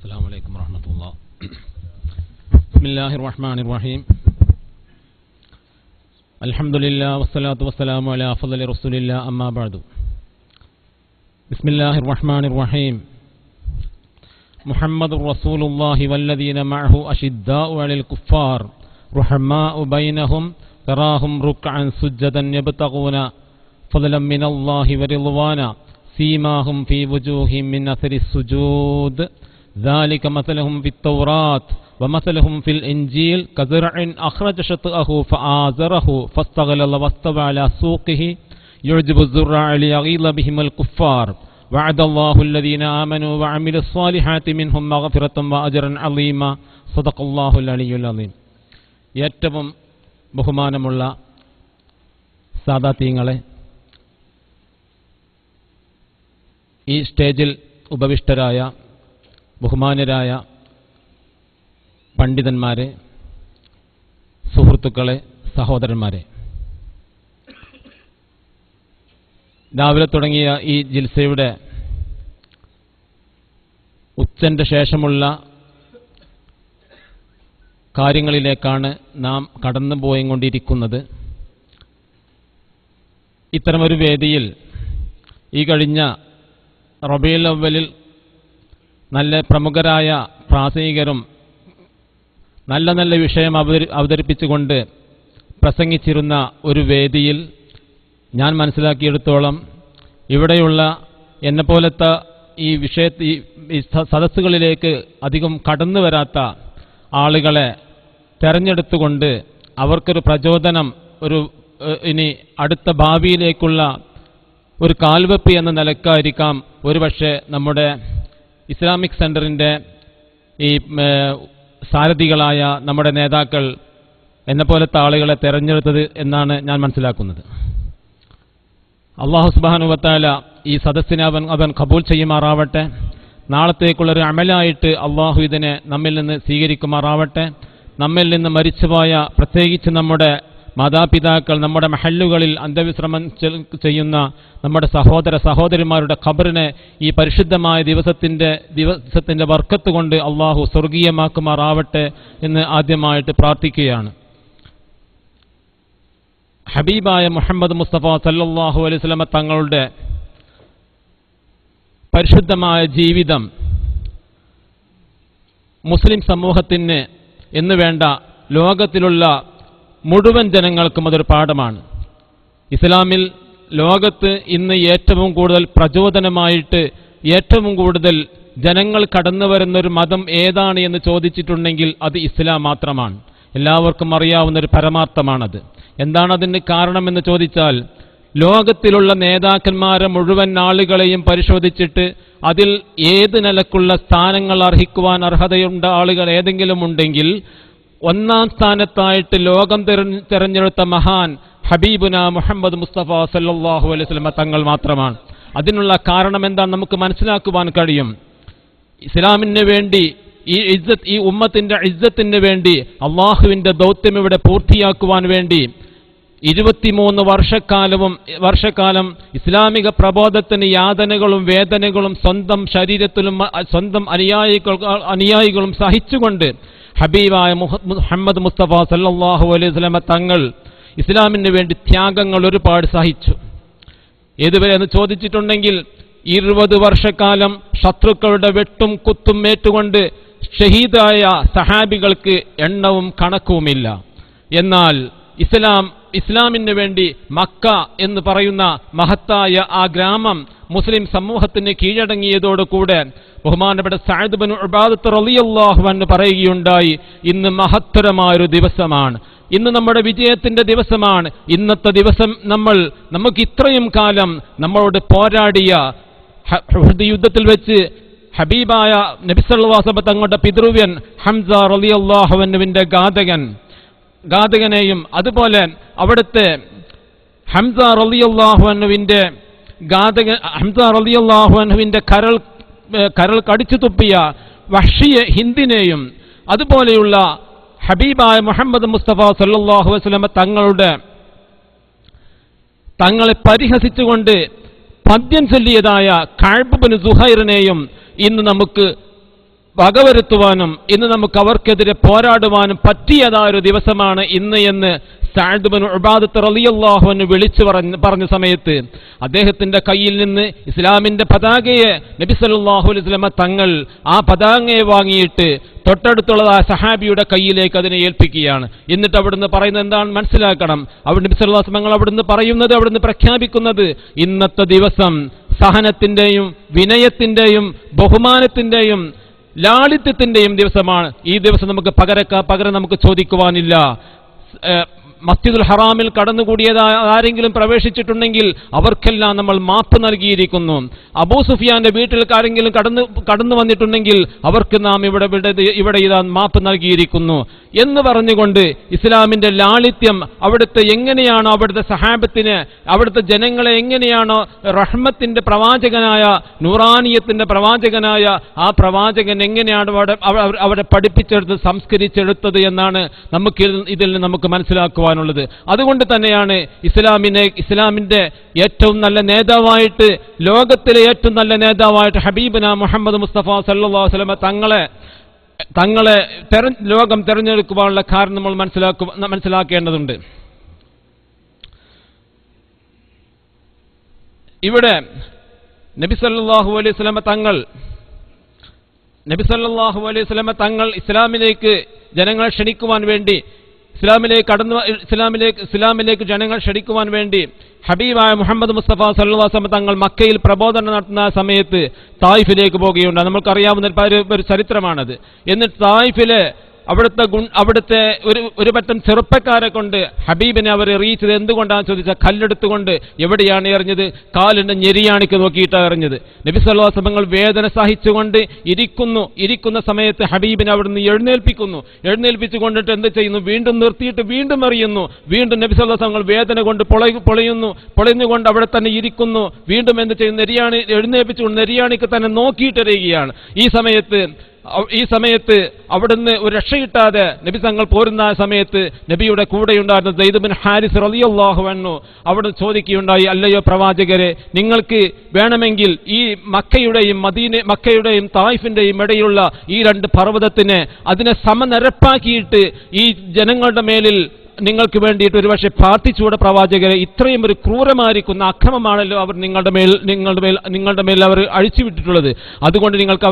السلام عليكم ورحمة الله. بسم الله الرحمن الرحيم. الحمد لله والصلاة والسلام على أفضل رسول الله أما بعد. بسم الله الرحمن الرحيم. محمد رسول الله والذين معه أشداء على الكفار رحماء بينهم تراهم ركعا سجدا يبتغون فضلا من الله ورضوانا سيماهم في وجوههم من أثر السجود ذلك مثلهم في التوراة ومثلهم في الإنجيل كزرع أخرج شطأه فآزره فاستغلظ واستوى على سوقه يعجب الزراع ليغيظ بهم الكفار وعد الله الذين آمنوا وعملوا الصالحات منهم مغفرة وأجرا عظيما صدق الله العلي العظيم. ഏറ്റവും ബഹുമാനമുള്ള സാദാത്യങ്ങളെ, ഈ സ്റ്റേജിൽ ഉപവിഷ്ടരായ ബഹുമാന്യരായ പണ്ഡിതന്മാരെ, സുഹൃത്തുക്കളെ, സഹോദരന്മാരെ, രാവിലെ തുടങ്ങിയ ഈ ജിൽസയുടെ ഉച്ചന്റെ ശേഷമുള്ള കാര്യങ്ങളിലേക്കാണ് നാം കടന്നുപോയിക്കൊണ്ടിരിക്കുന്നത്. ഇത്തരമൊരു വേദിയിൽ ഈ കഴിഞ്ഞ റബീഉൽ അവ്വലിൽ നല്ല പ്രമുഖരായ പ്രാസംഗികരും നല്ല നല്ല വിഷയം അവതരിപ്പിച്ചുകൊണ്ട് പ്രസംഗിച്ചിരുന്ന ഒരു വേദിയിൽ ഞാൻ മനസ്സിലാക്കിയെടുത്തോളം ഇവിടെയുള്ള എന്നെപ്പോലത്തെ ഈ സദസ്സുകളിലേക്ക് അധികം കടന്നു വരാത്ത ആളുകളെ തെരഞ്ഞെടുത്തുകൊണ്ട് അവർക്കൊരു പ്രചോദനം, ഇനി അടുത്ത ഭാവിയിലേക്കുള്ള ഒരു കാൽവെപ്പ് എന്ന നിലക്കായിരിക്കാം ഒരുപക്ഷെ നമ്മുടെ ഇസ്ലാമിക് സെന്ററിൻ്റെ ഈ സാരഥികളായ നമ്മുടെ നേതാക്കൾ എന്നെപ്പോലത്തെ ആളുകളെ തെരഞ്ഞെടുത്തത് എന്നാണ് ഞാൻ മനസ്സിലാക്കുന്നത്. അല്ലാഹു സുബ്ഹാനഹു വ തആല ഈ സദസ്സിനെ അവൻ ഖബൂൽ ചെയ്യുമാറാവട്ടെ. നാളത്തേക്കുള്ളൊരു അമലായിട്ട് അള്ളാഹു ഇതിനെ നമ്മിൽ നിന്ന് സ്വീകരിക്കുമാറാവട്ടെ. നമ്മിൽ നിന്ന് മരിച്ചുപോയ, പ്രത്യേകിച്ച് നമ്മുടെ മാതാപിതാക്കൾ, നമ്മുടെ മഹല്ലുകളിൽ അന്ത്യവിശ്രമം ചെയ്യുന്ന നമ്മുടെ സഹോദരന്മാരുടെ ഖബറിനെ ഈ പരിശുദ്ധമായ ദിവസത്തിന്റെ ബർക്കത്ത് കൊണ്ട് അള്ളാഹു സ്വർഗീയമാക്കുമാറാവട്ടെ എന്ന് ആദ്യമായിട്ട് പ്രാർത്ഥിക്കുകയാണ്. ഹബീബായ മുഹമ്മദ് മുസ്തഫ സല്ലല്ലാഹു അലൈഹി വസല്ലമ തങ്ങളുടെ പരിശുദ്ധമായ ജീവിതം മുസ്ലിം സമൂഹത്തിന് എന്ന് വേണ്ട ലോകത്തിലുള്ള മുഴുവൻ ജനങ്ങൾക്കും അതൊരു പാഠമാണ്. ഇസ്ലാമിൽ ലോകത്ത് ഇന്ന് ഏറ്റവും കൂടുതൽ പ്രചോദനമായിട്ട് ഏറ്റവും കൂടുതൽ ജനങ്ങൾ കടന്നു വരുന്നൊരു മതം ഏതാണ് എന്ന് ചോദിച്ചിട്ടുണ്ടെങ്കിൽ അത് ഇസ്ലാം മാത്രമാണ്. എല്ലാവർക്കും അറിയാവുന്നൊരു പരമാർത്ഥമാണത്. എന്താണ് അതിന് കാരണമെന്ന് ചോദിച്ചാൽ, ലോകത്തിലുള്ള നേതാക്കന്മാരെ മുഴുവൻ ആളുകളെയും പരിശോധിച്ചിട്ട് അതിൽ ഏത് നിലക്കുള്ള സ്ഥാനങ്ങൾ അർഹിക്കുവാൻ അർഹതയുണ്ട ആളുകൾ ഏതെങ്കിലും ഉണ്ടെങ്കിൽ ഒന്നാം സ്ഥാനത്തായിട്ട് ലോകം തെരഞ്ഞെടുത്ത മഹാൻ ഹബീബുന മുഹമ്മദ് മുസ്തഫ സല്ലല്ലാഹു അലൈഹി വസല്ലം തങ്ങൾ മാത്രമാണ്. അതിനുള്ള കാരണം എന്താണെന്ന് നമുക്ക് മനസ്സിലാക്കുവാൻ കഴിയും. ഇസ്ലാമിന് വേണ്ടി, ഈ ഉമ്മത്തിന്റെ ഇസ്സത്തിന് വേണ്ടി, അള്ളാഹുവിന്റെ ദൗത്യം ഇവിടെ പൂർത്തിയാക്കുവാൻ വേണ്ടി 23 വർഷക്കാലം ഇസ്ലാമിക പ്രബോധത്തിന് യാതനകളും വേദനകളും സ്വന്തം ശരീരത്തിലും സ്വന്തം അനുയായികളും സഹിച്ചുകൊണ്ട് ഹബീബായ മുഹമ്മദ് മുസ്തഫ സല്ലല്ലാഹു അലൈഹി വസല്ലം തങ്ങൾ ഇസ്ലാമിന് വേണ്ടി ത്യാഗങ്ങൾ ഒരുപാട് സഹിച്ചു. ഏതുവരെ എന്ന് ചോദിച്ചിട്ടുണ്ടെങ്കിൽ 20 വർഷക്കാലം ശത്രുക്കളുടെ വെട്ടും കുത്തും ഏറ്റുകൊണ്ട് ഷഹീദായ സഹാബികൾക്ക് എണ്ണവും കണക്കുമില്ല. എന്നാൽ ഇസ്ലാമിന് വേണ്ടി മക്ക എന്ന് പറയുന്ന മഹത്തായ ആ ഗ്രാമം മുസ്ലിം സമൂഹത്തിന് കീഴടങ്ങിയതോടുകൂടെ ബഹുമാനപ്പെട്ട സഅദ് ഇബ്നു ഉബാദത്ത് റളിയല്ലാഹു അൻഹു പറയുകയുണ്ടായി, ഇന്ന് മഹത്തരമായൊരു ദിവസമാണ്, ഇന്ന് നമ്മുടെ വിജയത്തിന്റെ ദിവസമാണ്. ഇന്നത്തെ ദിവസം നമുക്ക് ഇത്രയും കാലം നമ്മളോട് പോരാടിയ യുദ്ധത്തിൽ വെച്ച് ഹബീബായ നബി സല്ലല്ലാഹു അലൈഹി വസല്ലം തങ്ങളുടെ പിതൃവ്യൻ ഹംസ റളിയല്ലാഹു അൻഹുവിന്റെ ഘാതകനെയും അതുപോലെ അവിടുത്തെ ഹംസ റളിയല്ലാഹു അൻഹുവിന്റെ കരൾ കടിച്ചു തുപ്പിയ വഹ്ഷിയ ഹിന്ദിനെയും അതുപോലെയുള്ള ഹബീബായ മുഹമ്മദ് മുസ്തഫ സല്ലല്ലാഹു അലൈഹി വസല്ലം തങ്ങളെ പരിഹസിച്ചുകൊണ്ട് പദ്യം ചൊല്ലിയതായ കഅബ് ഇബ്നു സുഹൈറിനെയും ഇന്ന് നമുക്ക് വകവരുത്തുവാനും ഇന്ന് നമുക്ക് അവർക്കെതിരെ പോരാടുവാനും പറ്റിയതായ ഒരു ദിവസമാണ് ഇന്ന് എന്ന് സഅദ് ബിൻ ഉബാദത്ത് റളിയല്ലാഹു അൻഹു വിളിച്ചു പറഞ്ഞ സമയത്ത് അദ്ദേഹത്തിന്റെ കയ്യിൽ നിന്ന് ഇസ്ലാമിന്റെ പതാകയെ നബി സല്ലല്ലാഹു അലൈഹി വസല്ലം തങ്ങൾ ആ പതാകയെ വാങ്ങിയിട്ട് തൊട്ടടുത്തുള്ള ആ സഹാബിയുടെ കയ്യിലേക്ക് അതിനെ ഏൽപ്പിക്കുകയാണ്. എന്നിട്ട് അവിടുന്ന് പറയുന്നത് എന്താണ് മനസ്സിലാക്കണം. അവിടെ നബി സല്ലല്ലാഹു അലൈഹി വസല്ലം അവിടുന്ന് പറയുന്നത്, അവിടുന്ന് പ്രഖ്യാപിക്കുന്നത്, ഇന്നത്തെ ദിവസം സഹനത്തിന്റെയും വിനയത്തിന്റെയും ബഹുമാനത്തിന്റെയും ലാളിത്യത്തിന്റെയും ദിവസമാണ്. ഈ ദിവസം നമുക്ക് പകരം നമുക്ക് ചോദിക്കുവാനില്ല. മസ്ജിദുൽ ഹറാമിൽ കടന്നുകൂടിയതായ ആരെങ്കിലും പ്രവേശിച്ചിട്ടുണ്ടെങ്കിൽ അവർക്കെല്ലാം നമ്മൾ മാപ്പ് നൽകിയിരിക്കുന്നു. അബൂ സുഫിയാന്റെ വീട്ടിൽ ആരെങ്കിലും കടന്നു വന്നിട്ടുണ്ടെങ്കിൽ അവർക്ക് നാം ഇവിടെ ഇതാ മാപ്പ് നൽകിയിരിക്കുന്നു എന്ന് പറഞ്ഞുകൊണ്ട് ഇസ്ലാമിന്റെ ലാളിത്യം, അവിടുത്തെ എങ്ങനെയാണോ അവിടുത്തെ സഹാബത്തിന്, അവിടുത്തെ ജനങ്ങളെ എങ്ങനെയാണോ റഹ്മത്തിന്റെ പ്രവാചകനായ നൂറാനിയത്തിന്റെ പ്രവാചകനായ ആ പ്രവാചകൻ എങ്ങനെയാണ് അവിടെ പഠിപ്പിച്ചെടുത്ത് സംസ്കരിച്ചെടുത്തത് എന്നാണ് ഇതിൽ നിന്ന് നമുക്ക് മനസ്സിലാക്കുവാനുള്ളത്. അതുകൊണ്ട് തന്നെയാണ് ഇസ്ലാമിന്റെ ഏറ്റവും നല്ല നേതാവായിട്ട്, ലോകത്തിലെ ഏറ്റവും നല്ല നേതാവായിട്ട് ഹബീബന മുഹമ്മദ് മുസ്തഫ സല്ലല്ലാഹു അലൈഹി വസല്ലം തങ്ങളെ ലോകം തെരഞ്ഞെടുക്കുവാനുള്ള കാരണം നമ്മൾ മനസ്സിലാക്കേണ്ടതുണ്ട്. ഇവിടെ നബി സല്ലല്ലാഹു അലൈഹി വസല്ലം തങ്ങൾ ഇസ്ലാമിലേക്ക് ജനങ്ങളെ ക്ഷണിക്കുവാൻ വേണ്ടി, ഇസ്ലാമിലേക്ക് ജനങ്ങൾ ക്ഷണിക്കുവാൻ വേണ്ടി ഹബീബായ മുഹമ്മദ് മുസ്തഫ സല്ലല്ലാഹു അലൈഹി വസല്ലം തങ്ങൾ മക്കയിൽ പ്രബോധനം നടത്തുന്ന സമയത്ത് തായിഫിലേക്ക് പോകുകയുണ്ട്. നമ്മൾക്കറിയാവുന്ന ഒരു ചരിത്രമാണത്. എന്നിട്ട് തായിഫിലെ അവിടുത്തെ ഒരു പറ്റം ചെറുപ്പക്കാരെ കൊണ്ട് ഹബീബിനെ അവർ എറിയിച്ചത് എന്തുകൊണ്ടാണെന്ന് ചോദിച്ചാൽ, കല്ലെടുത്തുകൊണ്ട് എവിടെയാണ് എറിഞ്ഞത്? കാലിന്റെ ഞെരിയാണിക്ക് നോക്കിയിട്ടാണ് എറിഞ്ഞത്. നബി സല്ലല്ലാഹു അലൈഹി വസല്ലം വേദന സഹിച്ചുകൊണ്ട് ഇരിക്കുന്ന സമയത്ത് ഹബീബിനെ അവിടുന്ന് എഴുന്നേൽപ്പിച്ചുകൊണ്ടിട്ട് എന്ത് ചെയ്യുന്നു? വീണ്ടും നിർത്തിയിട്ട് വീണ്ടും എറിയുന്നു. വീണ്ടും നബി സല്ലല്ലാഹു അലൈഹി വസല്ലം വേദന കൊണ്ട് പൊളയുന്നുകൊണ്ട് അവിടെ തന്നെ ഇരിക്കുന്നു. വീണ്ടും എന്ത് ചെയ്യുന്നു? എഴുന്നേൽപ്പിച്ചുകൊണ്ട് നെരിയാണിക്ക് തന്നെ നോക്കിയിട്ടെറിയുകയാണ്. ഈ സമയത്ത് അവിടുന്ന് ഒരു രക്ഷയിട്ടാതെ നബി തങ്ങൾ പോരുന്ന സമയത്ത് നബിയുടെ കൂടെയുണ്ടായിരുന്ന സെയ്ദ് ബിൻ ഹാരിസ് റളിയല്ലാഹു അൻഹു അവിടെ ചോദിക്കുകയുണ്ടായി, അല്ലയോ പ്രവാചകരെ, നിങ്ങൾക്ക് വേണമെങ്കിൽ ഈ മക്കയുടെയും തായിഫിന്റെയും ഇടയിലുള്ള ഈ രണ്ട് പർവ്വതത്തിനെ അതിനെ സമനിരപ്പാക്കിയിട്ട് ഈ ജനങ്ങളുടെ മേലിൽ നിങ്ങൾക്ക് വേണ്ടിയിട്ട് ഒരുപക്ഷെ പ്രാർത്ഥിച്ചുകൂടെ പ്രവാചകരെ? ഇത്രയും ഒരു ക്രൂരമായിരിക്കുന്ന അക്രമമാണല്ലോ അവർ നിങ്ങളുടെ മേൽ അവർ അഴിച്ചുവിട്ടിട്ടുള്ളത്. അതുകൊണ്ട് നിങ്ങൾക്ക്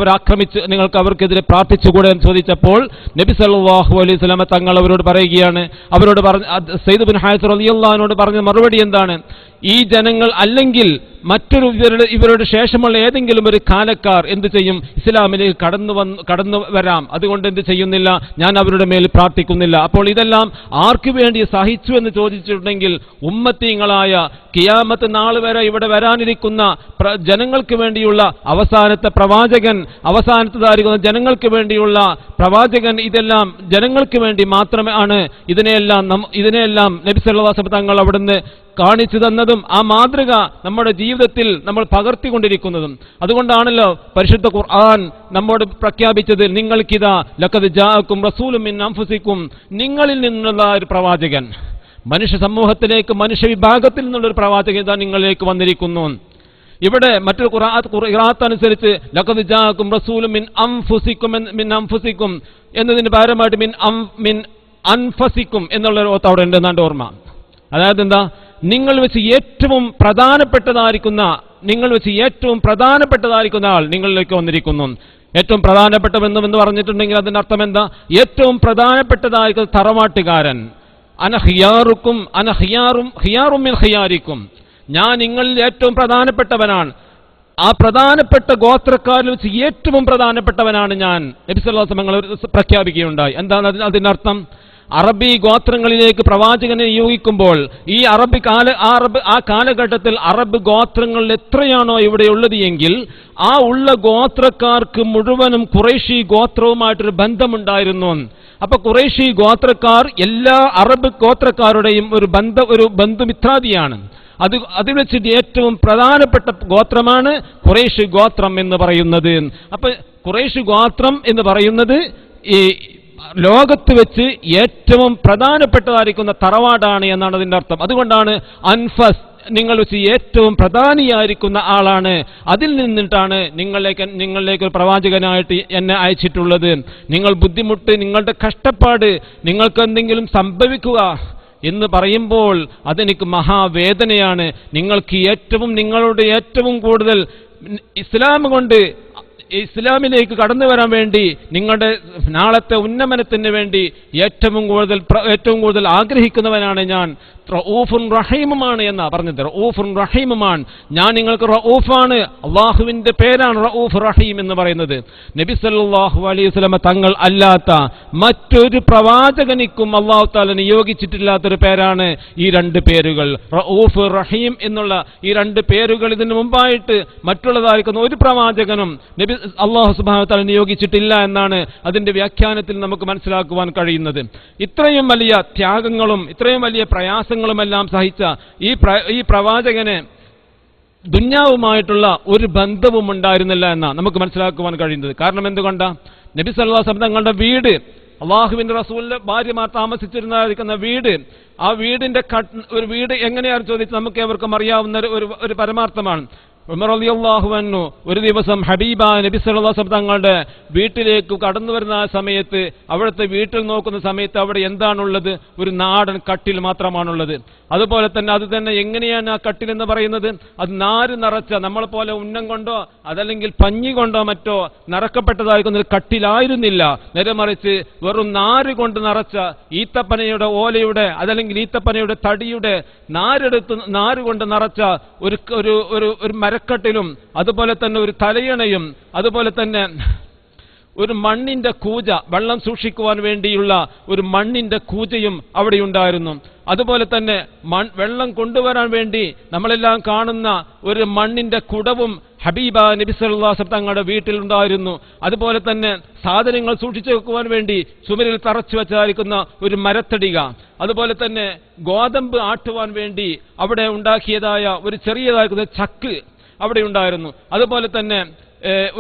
അവർക്കെതിരെ പ്രാർത്ഥിച്ചുകൂടെ എന്ന് ചോദിച്ചപ്പോൾ നബി സല്ലല്ലാഹു അലൈഹി വസല്ലം തങ്ങൾ അവരോട് സെയ്ദ് ബിൻ ഹാരിസ് റളിയല്ലാഹു അൻഹു പറഞ്ഞ മറുപടി എന്താണ്? ഈ ജനങ്ങൾ അല്ലെങ്കിൽ മറ്റൊരു ഇവരുടെ ശേഷമുള്ള ഏതെങ്കിലും ഒരു കാലക്കാർ എന്ത് ചെയ്യും? ഇസ്ലാമിലേക്ക് കടന്നു വരാം. അതുകൊണ്ട് എന്ത് ചെയ്യുന്നില്ല? ഞാൻ അവരുടെ മേൽ പ്രാർത്ഥിക്കുന്നില്ല. അപ്പോൾ ഇതെല്ലാം ആർക്കു വേണ്ടി സഹിച്ചു എന്ന് ചോദിച്ചിട്ടുണ്ടെങ്കിൽ ഉമ്മത്തീങ്ങളായ ഖിയാമത്ത് നാൾ വരെ ഇവിടെ വരാനിരിക്കുന്ന ജനങ്ങൾക്ക് വേണ്ടിയുള്ള അവസാനത്തേതായിരിക്കുന്ന ജനങ്ങൾക്ക് വേണ്ടിയുള്ള പ്രവാചകൻ, ഇതെല്ലാം ജനങ്ങൾക്ക് വേണ്ടി മാത്രമേ ആണ്. ഇതിനെയെല്ലാം നബി സല്ലല്ലാഹു അലൈഹി വസല്ലം തങ്ങൾ അവിടുന്ന് കാണിച്ചു തന്നതും ആ മാതൃക നമ്മുടെ ജീവിതത്തിൽ നമ്മൾ പകർത്തിക്കൊണ്ടിരിക്കുന്നതും. അതുകൊണ്ടാണല്ലോ പരിശുദ്ധ ഖുർആൻ നമ്മോട് പ്രഖ്യാപിച്ചത്, നിങ്ങൾക്കിതാ ലഖദ് ജാഅക്കും റസൂലുൻ മിൻ അൻഫുസിക്കും, നിങ്ങളിൽ നിന്നുള്ള ഒരു പ്രവാചകൻ, മനുഷ്യ സമൂഹത്തിലേക്ക്, മനുഷ്യ വിഭാഗത്തിൽ നിന്നുള്ള ഒരു പ്രവാചകൻ ഇതാ നിങ്ങളിലേക്ക് വന്നിരിക്കുന്നു. ഇവിടെ മറ്റൊരു ഖുർആൻ അനുസരിച്ച് ലഖദ് ജാഅക്കും റസൂലുൻ മിൻ അൻഫുസിക്കും എന്നതിന് പകരമായിട്ട് മിൻ അൻഫസിക്കും എന്നുള്ള ഒരു ഓത്ത് അവിടെ ഉണ്ട് എന്നാണ് ഓർമ്മ. അതായത് എന്താ? നിങ്ങൾ വെച്ച് ഏറ്റവും പ്രധാനപ്പെട്ടതായിരിക്കുന്ന ആൾ നിങ്ങളിലേക്ക് വന്നിരിക്കുന്നു. ഏറ്റവും പ്രധാനപ്പെട്ടവെന്ന് പറഞ്ഞിട്ടുണ്ടെങ്കിൽ അതിന്റെ അർത്ഥം എന്താ? ഏറ്റവും പ്രധാനപ്പെട്ടതായിരിക്കുന്ന തറവാട്ടുകാരൻ. ഖിയാറും മിൻ ഖിയാരിക്കും, ഞാൻ നിങ്ങളിൽ ഏറ്റവും പ്രധാനപ്പെട്ടവനാണ്. ആ പ്രധാനപ്പെട്ട ഗോത്രക്കാരിൽ വെച്ച് ഏറ്റവും പ്രധാനപ്പെട്ടവനാണ് ഞാൻ. നബി സല്ലല്ലാഹു അലൈഹി വസല്ലം പ്രഖ്യാപിക്കുകയുണ്ടായി. എന്താണ് അതിനർത്ഥം? അറബി ഗോത്രങ്ങളിലേക്ക് പ്രവാചകനെ നിയോഗിക്കുമ്പോൾ ഈ ആ കാലഘട്ടത്തിൽ അറബ് ഗോത്രങ്ങളിൽ എത്രയാണോ ഇവിടെയുള്ളത് എങ്കിൽ ആ ഉള്ള ഗോത്രക്കാർക്ക് മുഴുവനും ഖുറൈശി ഗോത്രവുമായിട്ടൊരു ബന്ധമുണ്ടായിരുന്നു. അപ്പൊ ഖുറൈശി ഗോത്രക്കാർ എല്ലാ അറബ് ഗോത്രക്കാരുടെയും ഒരു ബന്ധുമിത്രാദിയാണ്. അതിൽ വെച്ചിട്ട് ഏറ്റവും പ്രധാനപ്പെട്ട ഗോത്രമാണ് ഖുറൈശി ഗോത്രം എന്ന് പറയുന്നത്. അപ്പൊ ഖുറൈശി ഗോത്രം എന്ന് പറയുന്നത് ഈ ലോകത്ത് വെച്ച് ഏറ്റവും പ്രധാനപ്പെട്ടതായിരിക്കുന്ന തറവാടാണ് എന്നാണ് അതിന്റെ അർത്ഥം. അതുകൊണ്ടാണ് അൻഫസ് നിങ്ങൾ വെച്ച് ഏറ്റവും പ്രധാനിയായിരിക്കുന്ന ആളാണ്. അതിൽ നിന്നിട്ടാണ് നിങ്ങളിലേക്ക് പ്രവാചകനായിട്ട് എന്നെ അയച്ചിട്ടുള്ളത്. നിങ്ങൾ ബുദ്ധിമുട്ട്, നിങ്ങളുടെ കഷ്ടപ്പാട്, നിങ്ങൾക്ക് എന്തെങ്കിലും സംഭവിക്കുക എന്ന് പറയുമ്പോൾ അതെനിക്ക് മഹാവേദനയാണ്. നിങ്ങൾക്ക് നിങ്ങളുടെ ഏറ്റവും കൂടുതൽ ഇസ്ലാമിലേക്ക് കടന്നു വരാൻ വേണ്ടി, നിങ്ങളുടെ നാളത്തെ ഉന്നമനത്തിന് വേണ്ടി ഏറ്റവും കൂടുതൽ ആഗ്രഹിക്കുന്നവനാണ് ഞാൻ. റഊഫുൻ റഹീമുമാണ് എന്നാ പറഞ്ഞത്. റഊഫുൻ റഹീമുമാണ് ഞാൻ, നിങ്ങൾക്ക് റഊഫാണ്. അള്ളാഹുവിന്റെ പേരാണ് റഊഫ് റഹീം എന്ന് പറയുന്നത്. നബി സല്ലല്ലാഹു അലൈഹി വസല്ലം തങ്ങൾ അല്ലാത്ത മറ്റൊരു പ്രവാചകനിക്കും അല്ലാഹു തആല നിയോഗിച്ചിട്ടില്ലാത്തൊരു പേരാണ് ഈ രണ്ട് പേരുകൾ, റഊഫ് റഹീം എന്നുള്ള ഈ രണ്ട് പേരുകൾ. ഇതിനു മുമ്പായിട്ട് മറ്റുള്ളതായിരിക്കുന്ന ഒരു പ്രവാചകനും നബി അല്ലാഹു സുബ്ഹാനഹു വ തആല നിയോഗിച്ചിട്ടില്ല എന്നാണ് അതിന്റെ വ്യാഖ്യാനത്തിൽ നമുക്ക് മനസ്സിലാക്കുവാൻ കഴിയുന്നത്. ഇത്രയും വലിയ ത്യാഗങ്ങളും ഇത്രയും വലിയ പ്രയാസങ്ങളുമെല്ലാം സഹിച്ച ഈ പ്രവാചകന് ദുന്യാവുമായിട്ടുള്ള ഒരു ബന്ധവും ഉണ്ടായിരുന്നില്ല എന്നാണ് നമുക്ക് മനസ്സിലാക്കുവാൻ കഴിയുന്നത്. കാരണം എന്തുകൊണ്ടാ? നബി സല്ലല്ലാഹു അലൈഹി വസല്ലം തങ്ങളുടെ വീട്, അള്ളാഹുവിന്റെ റസൂലിന്റെ ഭാര്യമാർ താമസിച്ചിരുന്ന വീട്, ആ വീടിന്റെ ഒരു വീട് എങ്ങനെയാണെന്ന് ചോദിച്ചാൽ നമുക്ക് ഏവർക്കും അറിയാവുന്ന ഒരു പരമാർത്ഥമാണ്. ഉമർ റളിയല്ലാഹു അൻഹു ഒരു ദിവസം ഹബീബ നബി സല്ലല്ലാഹു അലൈഹി വസല്ലം തങ്ങളുടെ വീട്ടിലേക്ക് കടന്നു വരുന്ന സമയത്ത്, അവിടുത്തെ വീട്ടിൽ നോക്കുന്ന സമയത്ത് അവിടെ എന്താണുള്ളത്? ഒരു നാടൻ കട്ടിൽ മാത്രമാണുള്ളത്. അതുപോലെ തന്നെ അത് തന്നെ എങ്ങനെയാണ് ആ കട്ടിൽ എന്ന് പറയുന്നത്? അത് നാര് നിറച്ച, നമ്മളെ പോലെ ഉന്നം കൊണ്ടോ അതല്ലെങ്കിൽ പഞ്ഞി കൊണ്ടോ മറ്റോ നിറക്കപ്പെട്ടതായിരിക്കുന്ന ഒരു കട്ടിലായിരുന്നില്ല. നേരെ മറിച്ച് വെറും നാര് കൊണ്ട് നിറച്ച, ഈത്തപ്പനയുടെ ഓലയുടെ അതല്ലെങ്കിൽ ഈത്തപ്പനയുടെ തടിയുടെ നാര് കൊണ്ട് നിറച്ച ഒരു മരക്കട്ടിലും അതുപോലെ തന്നെ ഒരു തലയണയും അതുപോലെ തന്നെ ഒരു മണ്ണിന്റെ കൂജ, വെള്ളം സൂക്ഷിക്കുവാൻ വേണ്ടിയുള്ള ഒരു മണ്ണിന്റെ കൂജയും അവിടെ ഉണ്ടായിരുന്നു. അതുപോലെ തന്നെ വെള്ളം കൊണ്ടുവരാൻ വേണ്ടി നമ്മളെല്ലാം കാണുന്ന ഒരു മണ്ണിന്റെ കുടവും ഹബീബ നബി സല്ലല്ലാഹു അലൈഹി വസല്ലം തങ്ങളുടെ വീട്ടിലുണ്ടായിരുന്നു. അതുപോലെ തന്നെ സാധനങ്ങൾ സൂക്ഷിച്ചു വെക്കുവാൻ വേണ്ടി ചുമരിൽ തറച്ചു വെച്ചായിരിക്കുന്ന ഒരു മരത്തടിക, അതുപോലെ തന്നെ ഗോതമ്പ് ആട്ടുവാൻ വേണ്ടി അവിടെ ഉണ്ടാക്കിയതായ ഒരു ചെറിയതായിരിക്കുന്ന ചക്ക് അവിടെ ഉണ്ടായിരുന്നു. അതുപോലെ തന്നെ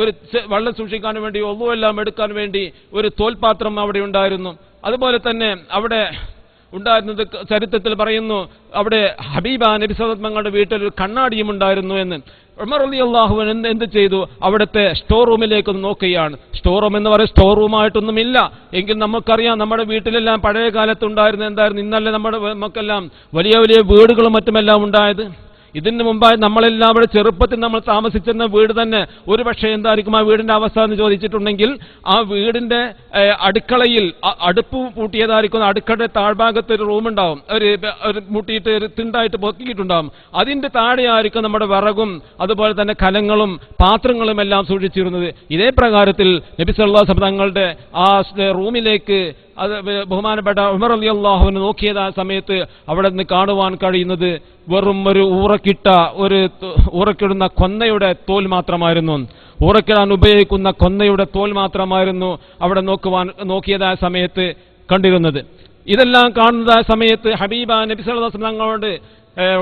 ഒരു വെള്ളം സൂക്ഷിക്കാൻ വേണ്ടി ഒന്നുമെല്ലാം എടുക്കാൻ വേണ്ടി ഒരു തോൽപാത്രം അവിടെ ഉണ്ടായിരുന്നു. അതുപോലെ തന്നെ അവിടെ ഉണ്ടായിരുന്നത് ചരിത്രത്തിൽ പറയുന്നു, അവിടെ ഹബീബ നബി സല്ലല്ലാഹു അലൈഹി വസല്ലം തങ്ങളുടെ വീട്ടിൽ ഒരു കണ്ണാടിയും ഉണ്ടായിരുന്നു എന്ന്. ഉമർ റളിയല്ലാഹു അൻഹു എന്ത് ചെയ്തു? അവിടുത്തെ സ്റ്റോർ റൂമിലേക്ക് നോക്കുകയാണ്. സ്റ്റോർ റൂം എന്ന് പറയുന്നത് സ്റ്റോർ റൂമായിട്ടൊന്നുമില്ല എങ്കിൽ നമുക്കറിയാം, നമ്മുടെ വീട്ടിലെല്ലാം പഴയ കാലത്ത് ഉണ്ടായിരുന്ന എന്തായിരുന്നു? ഇന്നല്ലേ നമ്മുടെ നമുക്കെല്ലാം വലിയ വലിയ വീടുകളും മറ്റുമെല്ലാം ഉണ്ടായത്. ഇതിന് മുമ്പായി നമ്മളെല്ലാവരും ചെറുപ്പത്തിൽ നമ്മൾ താമസിച്ചിരുന്ന വീട് തന്നെ ഒരു പക്ഷേ എന്തായിരിക്കും ആ വീടിന്റെ അവസ്ഥ എന്ന് ചോദിച്ചിട്ടുണ്ടെങ്കിൽ, ആ വീടിന്റെ അടുക്കളയിൽ അടുപ്പ് പൂട്ടിയതായിരിക്കും. അടുക്കളയുടെ താഴ്ഭാഗത്ത് ഒരു റൂമുണ്ടാവും, ഒരു മുട്ടിയിട്ട് ഒരു തിണ്ടായിട്ട് പൊക്കിയിട്ടുണ്ടാവും. അതിന്റെ താഴെയായിരിക്കും നമ്മുടെ വിറകും അതുപോലെ തന്നെ കലങ്ങളും പാത്രങ്ങളും എല്ലാം സൂക്ഷിച്ചിരുന്നത്. ഇതേ പ്രകാരത്തിൽ നബി സല്ലല്ലാഹു അലൈഹി വസല്ലം തങ്ങളുടെ ആ റൂമിലേക്ക് അത് ബഹുമാനപ്പെട്ട ഉമർ റളിയല്ലാഹു അൻഹു നോക്കിയത് ആ സമയത്ത് അവിടെ നിന്ന് കാണുവാൻ കഴിയുന്നത് വെറും ഒരു ഊറക്കിടുന്ന കൊന്നയുടെ തോൽ മാത്രമായിരുന്നു. ഊറക്കിടാൻ ഉപയോഗിക്കുന്ന കൊന്നയുടെ തോൽ മാത്രമായിരുന്നു അവിടെ നോക്കിയതായ സമയത്ത് കണ്ടിരുന്നത്. ഇതെല്ലാം കാണുന്ന സമയത്ത് ഹബീബ നബി സല്ലല്ലാഹു അലൈഹി വസല്ലം തങ്ങളോട്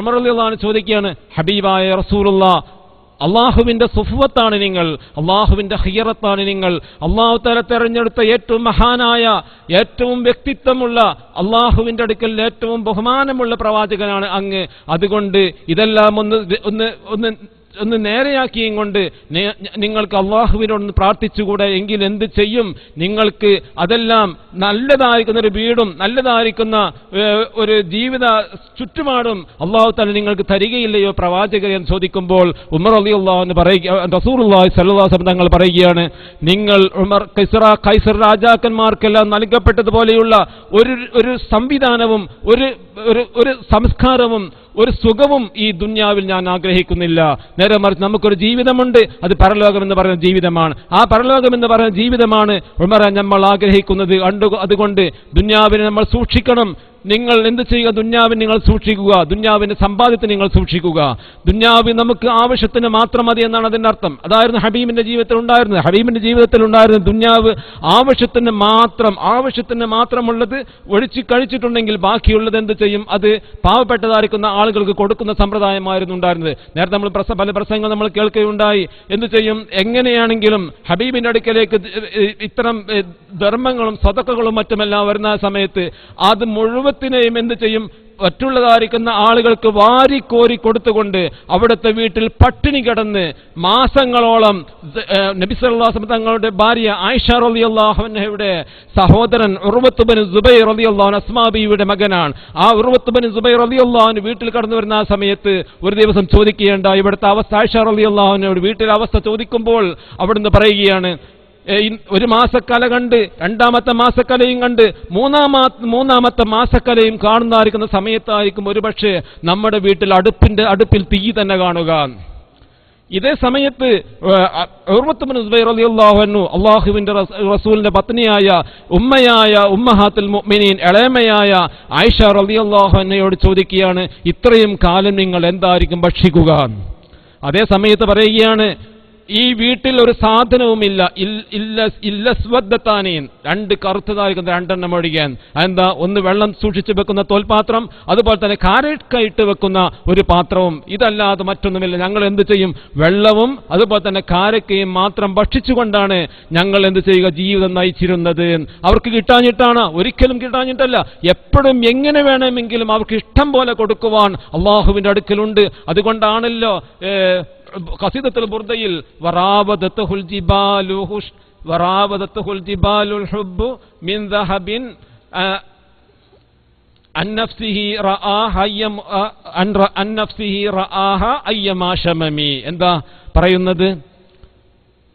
ഉമർ റളിയല്ലാഹു അൻഹു ചോദിക്കുകയാണ്, ഹബീബായ റസൂലുള്ളാഹ്, അള്ളാഹുവിന്റെ സുഫ്വത്താണ് നിങ്ങൾ, അള്ളാഹുവിന്റെ ഖിയറത്താണ് നിങ്ങൾ, അള്ളാഹു തആല തെരഞ്ഞെടുത്ത ഏറ്റവും മഹാനായ ഏറ്റവും വ്യക്തിത്വമുള്ള അള്ളാഹുവിന്റെ അടുക്കൽ ഏറ്റവും ബഹുമാനമുള്ള പ്രവാചകനാണ് അങ്ങ്. അതുകൊണ്ട് ഇതെല്ലാം ഒന്ന് നേരെയാക്കിയും കൊണ്ട് നിങ്ങൾക്ക് അള്ളാഹുവിനോട് പ്രാർത്ഥിച്ചുകൂടെ? എങ്കിൽ എന്ത് ചെയ്യും? നിങ്ങൾക്ക് അതെല്ലാം നല്ലതായിരിക്കുന്ന ഒരു വീടും നല്ലതായിരിക്കുന്ന ഒരു ജീവിത ചുറ്റുപാടും അള്ളാഹു തആല നിങ്ങൾക്ക് തരികയില്ലയോ പ്രവാചകൻ എന്ന് ചോദിക്കുമ്പോൾ ഉമർ റളിയല്ലാഹു അൻഹു റസൂലുള്ളാഹി സ്വല്ലല്ലാഹു അലൈഹി വസല്ലം തങ്ങൾ പറയുകയാണ്, നിങ്ങൾ കൈസർ രാജാക്കന്മാർക്കെല്ലാം നൽകപ്പെട്ടതുപോലെയുള്ള ഒരു സംവിധാനവും ഒരു സംസ്കാരവും ഒരു സുഖവും ഈ ദുന്യാവിൽ ഞാൻ ആഗ്രഹിക്കുന്നില്ല. നേരെ മറിച്ച് നമുക്കൊരു ജീവിതമുണ്ട്, അത് പരലോകം എന്ന് പറയുന്ന ജീവിതമാണ്. ആ പരലോകം എന്ന് പറയുന്ന ജീവിതമാണ് ഉമറ നമ്മൾ ആഗ്രഹിക്കുന്നത്. അതുകൊണ്ട് ദുന്യാവിനെ നമ്മൾ സൂക്ഷിക്കണം. നിങ്ങൾ എന്ത് ചെയ്യുക? ദുന്യാവിനെ നിങ്ങൾ സൂക്ഷിക്കുക, ദുന്യാവിന്റെ സമ്പാദ്യത്തെ നിങ്ങൾ സൂക്ഷിക്കുക. ദുന്യാവ് നമുക്ക് ആവശ്യത്തിന് മാത്രം മതി എന്നാണ് അതിന്റെ അർത്ഥം. അതായിരുന്നു ഹബീബിന്റെ ജീവിതത്തിൽ ഉണ്ടായിരുന്നത്. ഹബീബിന്റെ ജീവിതത്തിൽ ഉണ്ടായിരുന്ന ദുന്യാവ് ആവശ്യത്തിന് മാത്രമുള്ളത് ഒഴിച്ച് കഴിച്ചിട്ടുണ്ടെങ്കിൽ ബാക്കിയുള്ളത് എന്ത് ചെയ്യും? അത് പാവപ്പെട്ടതായിരിക്കുന്ന ആളുകൾക്ക് കൊടുക്കുന്ന സമ്പ്രദായമായിരുന്നു ഉണ്ടായിരുന്നത്. നേരത്തെ നമ്മൾ പല പ്രസംഗങ്ങൾ നമ്മൾ കേൾക്കുകയുണ്ടായി. എന്ത് ചെയ്യും? എങ്ങനെയാണെങ്കിലും ഹബീബിന്റെ അടുക്കലേക്ക് ഇത്തരം ധർമ്മങ്ങളും സദഖകളും മറ്റുമെല്ലാം വരുന്ന സമയത്ത് അത് മുഴുവത്തിനെയും എന്ത് ചെയ്യും? മറ്റുള്ളതായിരിക്കുന്ന ആളുകൾക്ക് വാരിക്കോരി കൊടുത്തുകൊണ്ട് അവിടുത്തെ വീട്ടിൽ പട്ടിണി കിടന്ന് മാസങ്ങളോളം നബി സല്ലല്ലാഹു അലൈഹി വസല്ലം തങ്ങളുടെ ഭാര്യ ആയിഷ റളിയല്ലാഹു അൻഹയുടെ സഹോദരൻ ഉർവത്ത് ബിൻ സുബൈർ റളിയല്ലാഹു അൻഹു അസ്മാ ബീവിയുടെ മകനാണ്. ആ ഉർവത്ത് ബിൻ സുബൈർ റളിയല്ലാഹു അൻഹു വീട്ടിൽ കടന്നു വരുന്ന ആ സമയത്ത് ഒരു ദിവസം ചോദിക്കുകയുണ്ടായി ഇവിടുത്തെ അവസ്ഥ. ആയിഷ റളിയല്ലാഹു അൻഹയുടെ വീട്ടിലെ അവസ്ഥ ചോദിക്കുമ്പോൾ അവിടുന്ന് പറയുകയാണ്, ഒരു മാസക്കല കണ്ട് രണ്ടാമത്തെ മാസക്കലയും കണ്ട് മൂന്നാമത്തെ മാസക്കലയും കാണുന്നതായിരിക്കുന്ന സമയത്തായിരിക്കും ഒരുപക്ഷെ നമ്മുടെ വീട്ടിൽ അടുപ്പിൽ തീ തന്നെ കാണുക. ഇതേ സമയത്ത് ഉർവത്ത് ബിൻ സുബൈർ റളിയല്ലാഹു അൻഹു അല്ലാഹുവിന്റെ റസൂലിന്റെ പത്നിയായ ഉമ്മയായ ഉമ്മഹാത്തുൽ മുഅ്മിനീൻ ഇളയമയായ ആയിഷ റളിയല്ലാഹു അൻഹയോട് ചോദിക്കുകയാണ്, ഇത്രയും കാലം നിങ്ങൾ എന്തായിരിക്കും ഭക്ഷിക്കുക? അതേ സമയത്ത് പറയുകയാണ്, ഈ വീട്ടിൽ ഒരു സാധനവുമില്ല, ഇല്ലസ്വദ്ദത്താനീൻ, രണ്ട് കറുത്തതായിരിക്കുന്ന രണ്ടെണ്ണം ഒഴിക്കാൻ. അതെന്താ? ഒന്ന് വെള്ളം സൂക്ഷിച്ചു വെക്കുന്ന തോൽപാത്രം, അതുപോലെ തന്നെ കാരക്കയിട്ട് വെക്കുന്ന ഒരു പാത്രവും. ഇതല്ലാതെ മറ്റൊന്നുമില്ല. ഞങ്ങൾ എന്ത് ചെയ്യും? വെള്ളവും അതുപോലെ തന്നെ കാരക്കയും മാത്രം ഭക്ഷിച്ചുകൊണ്ടാണ് ഞങ്ങൾ എന്ത് ചെയ്യുക? ജീവിതം നയിച്ചിരുന്നത്. അവർക്ക് കിട്ടാഞ്ഞിട്ടാണ്? ഒരിക്കലും കിട്ടാഞ്ഞിട്ടല്ല. എപ്പോഴും എങ്ങനെ വേണമെങ്കിലും അവർക്ക് ഇഷ്ടം പോലെ കൊടുക്കുവാൻ അള്ളാഹുവിന്റെ അടുക്കലുണ്ട്. അതുകൊണ്ടാണല്ലോ ഖസീദത്തുൽ ബുർദയിൽ വറാവദത്തുൽ ജിബാലുൽ ഹുബ്ബു മിൻ ദഹബിൻ അൻ നഫ്സിഹി റആഹ അയ്യമാ ശമമി. എന്താ പറയുന്നത്?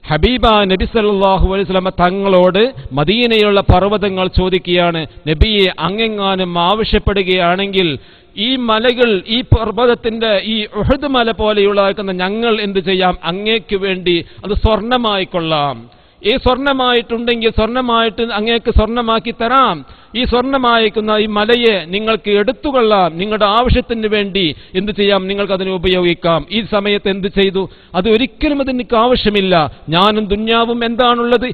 ഹബീബ നബി സല്ലല്ലാഹു അലൈഹി വസല്ലം തങ്ങളോട് മദീനയിലുള്ള പർവ്വതങ്ങൾ ചോദിക്കുകയാണ്, നബിയെ അങ്ങെങ്ങാനും ആവശ്യപ്പെടുകയാണെങ്കിൽ ഈ മലകൾ, ഈ പർവ്വതത്തിന്റെ ഈ ഉഹദ് മല പോലെയുള്ള ഞങ്ങൾ എന്ത് ചെയ്യാം? അങ്ങേക്ക് വേണ്ടി അത് സ്വർണമായിക്കൊള്ളാം. ഈ സ്വർണമായിട്ടുണ്ടെങ്കിൽ സ്വർണമായിട്ട് അങ്ങേക്ക് സ്വർണമാക്കി തരാം. ഈ സ്വർണമായിരിക്കുന്ന ഈ മലയെ നിങ്ങൾക്ക് എടുത്തുകൊള്ളാം. നിങ്ങളുടെ ആവശ്യത്തിന് വേണ്ടി എന്ത് ചെയ്യാം? നിങ്ങൾക്ക് അതിനെ ഉപയോഗിക്കാം. ഈ സമയത്ത് എന്ത് ചെയ്തു? അത് ഒരിക്കലും അതെനിക്ക് ആവശ്യമില്ല. ഞാനും ദുന്യാവും എന്താണുള്ളത്?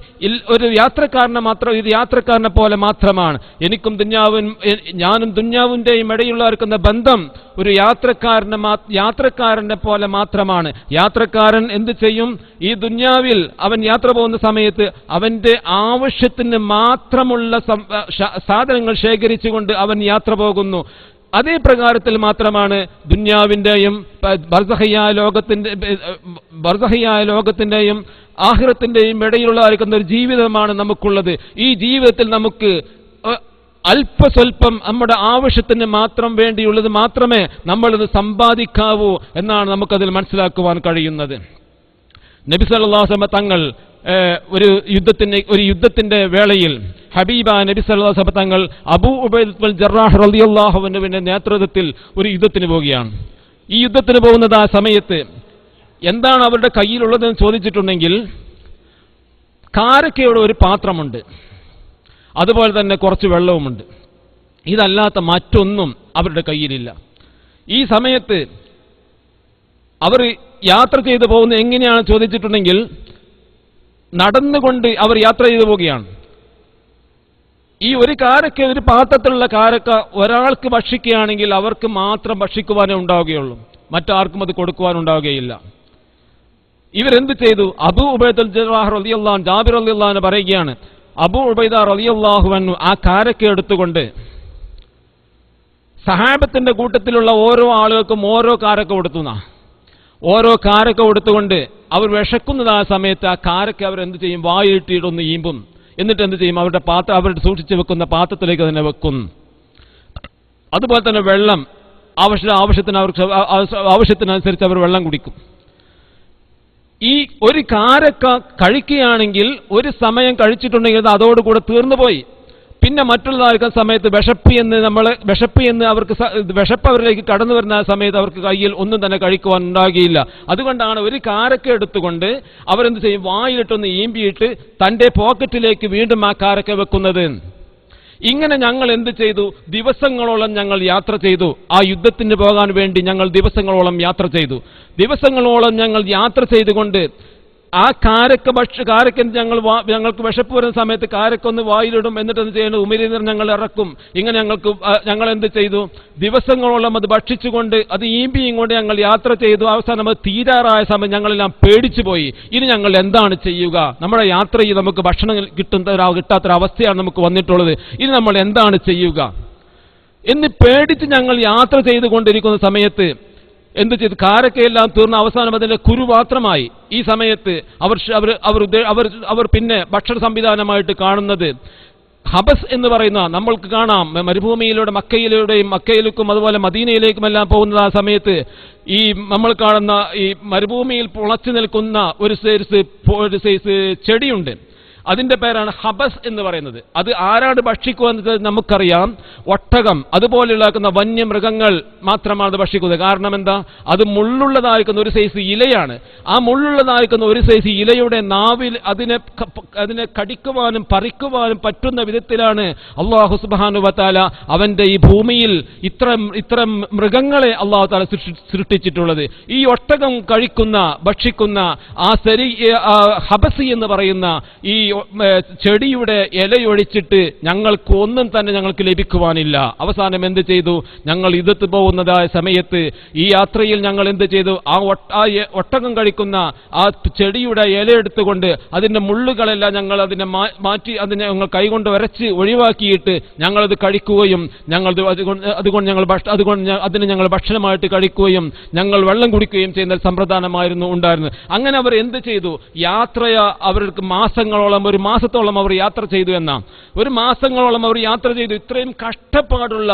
ഒരു യാത്രക്കാരനെ പോലെ മാത്രമാണ്. ഞാനും ദുന്യാവിന്റെയും ഇടയിലുള്ള ബന്ധം ഒരു യാത്രക്കാരനെ പോലെ മാത്രമാണ്. യാത്രക്കാരൻ എന്ത് ചെയ്യും? ഈ ദുന്യാവിൽ അവൻ യാത്ര പോകുന്ന സമയത്ത് അവന്റെ ആവശ്യത്തിന് മാത്രമുള്ള സാധനങ്ങൾ ശേഖരിച്ചുകൊണ്ട് അവൻ യാത്ര പോകുന്നു. അതേ പ്രകാരത്തിൽ മാത്രമാണ് ദുന്യാവിന്റെയും ബർസഹിയായ ലോകത്തിന്റെയും ആഖിറത്തിന്റെയും ഇടയിലുള്ള ഒരു ജീവിതമാണ് നമുക്കുള്ളത്. ഈ ജീവിതത്തിൽ നമുക്ക് അല്പസ്വല്പം നമ്മുടെ ആവശ്യത്തിന് മാത്രം വേണ്ടിയുള്ളത് മാത്രമേ നമ്മളിത് സമ്പാദിക്കാവൂ എന്നാണ് നമുക്കതിൽ മനസ്സിലാക്കുവാൻ കഴിയുന്നത്. നബി സല്ലല്ലാഹു അലൈഹി വസല്ലം തങ്ങൾ ഒരു യുദ്ധത്തിന്റെ വേളയിൽ ഹബീബ നബി സല്ലല്ലാഹു അലൈഹി വസല്ലം തങ്ങൾ അബൂ ഉബൈദത്തുൽ ജറാഹ് റളിയല്ലാഹു അൻഹുവിന്റെ നേതൃത്വത്തിൽ ഒരു യുദ്ധത്തിന് പോവുകയാണ്. ഈ യുദ്ധത്തിന് പോകുന്നത് ആ സമയത്ത് എന്താണ് അവരുടെ കയ്യിലുള്ളതെന്ന് ചോദിച്ചിട്ടുണ്ടെങ്കിൽ കാരക്കയുടെ ഒരു പാത്രമുണ്ട്, അതുപോലെ തന്നെ കുറച്ച് വെള്ളവുമുണ്ട്. ഇതല്ലാത്ത മറ്റൊന്നും അവരുടെ കയ്യിലില്ല. ഈ സമയത്ത് അവർ യാത്ര ചെയ്തു പോകുന്നത് എങ്ങനെയാണ് ചോദിച്ചിട്ടുണ്ടെങ്കിൽ നടന്നുകൊണ്ട് അവർ യാത്ര ചെയ്തു പോവുകയാണ്. ഈ ഒരു പാത്രത്തിലുള്ള കാരക്ക ഒരാൾക്ക് ഭക്ഷിക്കുകയാണെങ്കിൽ അവർക്ക് മാത്രം ഭക്ഷിക്കുവാനേ ഉണ്ടാവുകയുള്ളൂ, മറ്റാർക്കും അത് കൊടുക്കുവാനുണ്ടാവുകയില്ല. ഇവരെന്ത് ചെയ്തു? അബൂ ഉബൈദത്തുൽ ജറാഹ് റളിയല്ലാഹു അൻഹു, ജാബിർ റളിയല്ലാഹു അൻഹു പറയുകയാണ്, അബൂ ഉബൈദ റളിയല്ലാഹു അൻഹു ആ കാരക്ക എടുത്തുകൊണ്ട് സഹാബത്തിന്റെ കൂട്ടത്തിലുള്ള ഓരോ ആളുകൾക്കും ഓരോ കാരക്ക ഓരോ കാരക്ക കൊടുത്തുകൊണ്ട് അവർ വിശക്കുന്നത് ആ സമയത്ത് ആ കാരക്ക അവരെന്ത് ചെയ്യും? വായിട്ടിട്ടൊന്ന് ഈമ്പും. എന്നിട്ട് എന്ത് ചെയ്യും? അവരുടെ സൂക്ഷിച്ചു വെക്കുന്ന പാത്രത്തിലേക്ക് തന്നെ വെക്കും. അതുപോലെ തന്നെ വെള്ളം ആവശ്യത്തിനനുസരിച്ച് അവർ വെള്ളം കുടിക്കും. ഈ ഒരു കാരക്ക കഴിക്കുകയാണെങ്കിൽ ഒരു സമയം കഴിച്ചിട്ടുണ്ടെങ്കിൽ അത് അതോടുകൂടെ തീർന്നുപോയി. പിന്നെ മറ്റുള്ളതായിരിക്കുന്ന സമയത്ത് വിശപ്പ് എന്ന് അവർക്ക് വിശപ്പ് അവരിലേക്ക് കടന്നു വരുന്ന സമയത്ത് അവർക്ക് കയ്യിൽ ഒന്നും തന്നെ കഴിക്കുവാൻ ഉണ്ടാകുകയില്ല. അതുകൊണ്ടാണ് ഒരു കാരക്ക എടുത്തുകൊണ്ട് അവരെന്ത് ചെയ്യും? വായിലിട്ടൊന്ന് ഈമ്പിയിട്ട് തൻ്റെ പോക്കറ്റിലേക്ക് വീണ്ടും ആ കാരക്ക വെക്കുന്നത്. ഇങ്ങനെ ഞങ്ങൾ എന്ത് ചെയ്തു? ദിവസങ്ങളോളം ഞങ്ങൾ യാത്ര ചെയ്തു. ആ യുദ്ധത്തിന് പോകാൻ വേണ്ടി ഞങ്ങൾ ദിവസങ്ങളോളം യാത്ര ചെയ്തു. ദിവസങ്ങളോളം ഞങ്ങൾ യാത്ര ചെയ്തുകൊണ്ട് ആ കാരക്ക ഞങ്ങൾക്ക് വിശപ്പ് വരുന്ന സമയത്ത് കാരക്കൊന്ന് വായിലിടും. എന്നിട്ട് എന്ത് ചെയ്യുന്നു? ഉമിനീർ ഞങ്ങൾ ഇറക്കും. ഇങ്ങനെ ഞങ്ങൾ എന്ത് ചെയ്തു? ദിവസങ്ങളോളം അത് ഭക്ഷിച്ചുകൊണ്ട് അത് ഈമ്പിയും കൊണ്ട് ഞങ്ങൾ യാത്ര ചെയ്തു. അവസാനം അത് തീരാറായ സമയം ഞങ്ങളെല്ലാം പേടിച്ചു പോയി. ഇനി ഞങ്ങൾ എന്താണ് ചെയ്യുക? നമ്മുടെ യാത്രയിൽ നമുക്ക് ഭക്ഷണം കിട്ടാത്തൊരവസ്ഥയാണ് നമുക്ക് വന്നിട്ടുള്ളത്. ഇനി നമ്മൾ എന്താണ് ചെയ്യുക? എന്ന് പേടിച്ച് ഞങ്ങൾ യാത്ര ചെയ്തുകൊണ്ടിരിക്കുന്ന സമയത്ത് എന്ത് ചെയ്തു? കാരക്കയെല്ലാം തീർന്ന അവസാനം അതിന്റെ കുരു മാത്രമായി. ഈ സമയത്ത് അവർ പിന്നെ ഭക്ഷണ സംവിധാനമായിട്ട് കാണുന്നത് ഹബസ് എന്ന് പറയുന്ന, നമ്മൾക്ക് കാണാം മരുഭൂമിയിലൂടെ മക്കയിലേക്കും അതുപോലെ മദീനയിലേക്കുമെല്ലാം പോകുന്ന ആ സമയത്ത് ഈ നമ്മൾ കാണുന്ന ഈ മരുഭൂമിയിൽ മുളച്ചു നിൽക്കുന്ന ഒരു സൈസ് ചെടിയുണ്ട്. അതിന്റെ പേരാണ് ഹബസ് എന്ന് പറയുന്നത്. അത് ആരാണ് ഭക്ഷിക്കുക എന്നത് നമുക്കറിയാം. ഒട്ടകം അതുപോലെയുള്ള വന്യമൃഗങ്ങൾ മാത്രമാണ് അത് ഭക്ഷിക്കുന്നത്. കാരണം എന്താ? അത് മുള്ളുള്ളതായിരിക്കുന്ന ഒരു സൈസ് ഇലയാണ്. ആ മുള്ളുള്ളതായിരിക്കുന്ന ഒരു സൈസ് ഇലയുടെ നാവിൽ അതിനെ കടിക്കുവാനും പറിക്കുവാനും പറ്റുന്ന വിധത്തിലാണ് അല്ലാഹു സുബ്ഹാനഹു വ തആല അവന്റെ ഈ ഭൂമിയിൽ ഇത്തരം മൃഗങ്ങളെ അല്ലാഹു തആല സൃഷ്ടിച്ചിട്ടുള്ളത്. ഈ ഒട്ടകം ഭക്ഷിക്കുന്ന ആ ഹബസി എന്ന് പറയുന്ന ഈ ചെടിയുടെ ഇലയൊഴിച്ചിട്ട് ഞങ്ങൾക്ക് ലഭിക്കുവാനില്ല. അവസാനം എന്ത് ചെയ്തു? ഞങ്ങൾ ഇതെത്തു പോകുന്നതായ സമയത്ത് ഈ യാത്രയിൽ ഞങ്ങൾ എന്ത് ചെയ്തു? ആ ഒട്ടകം കഴിക്കുന്ന ആ ചെടിയുടെ ഇല എടുത്തുകൊണ്ട് അതിന്റെ മുള്ളുകളെല്ലാം ഞങ്ങൾ അതിനെ മാറ്റി ഞങ്ങൾ കൈകൊണ്ട് വരച്ച് ഒഴിവാക്കിയിട്ട് ഞങ്ങളത് കഴിക്കുകയും അതിന് ഞങ്ങൾ ഭക്ഷണമായിട്ട് കഴിക്കുകയും ഞങ്ങൾ വെള്ളം കുടിക്കുകയും ചെയ്യുന്ന സമ്പ്രദായമായിരുന്നു ഉണ്ടായിരുന്നത്. അങ്ങനെ അവർ എന്ത് ചെയ്തു? അവർക്ക് മാസങ്ങളോളം, ഒരു മാസത്തോളം അവർ യാത്ര ചെയ്തു എന്നാണ്. ഒരു മാസങ്ങളോളം അവർ യാത്ര ചെയ്തു. ഇത്രയും കഷ്ടപ്പാടുള്ള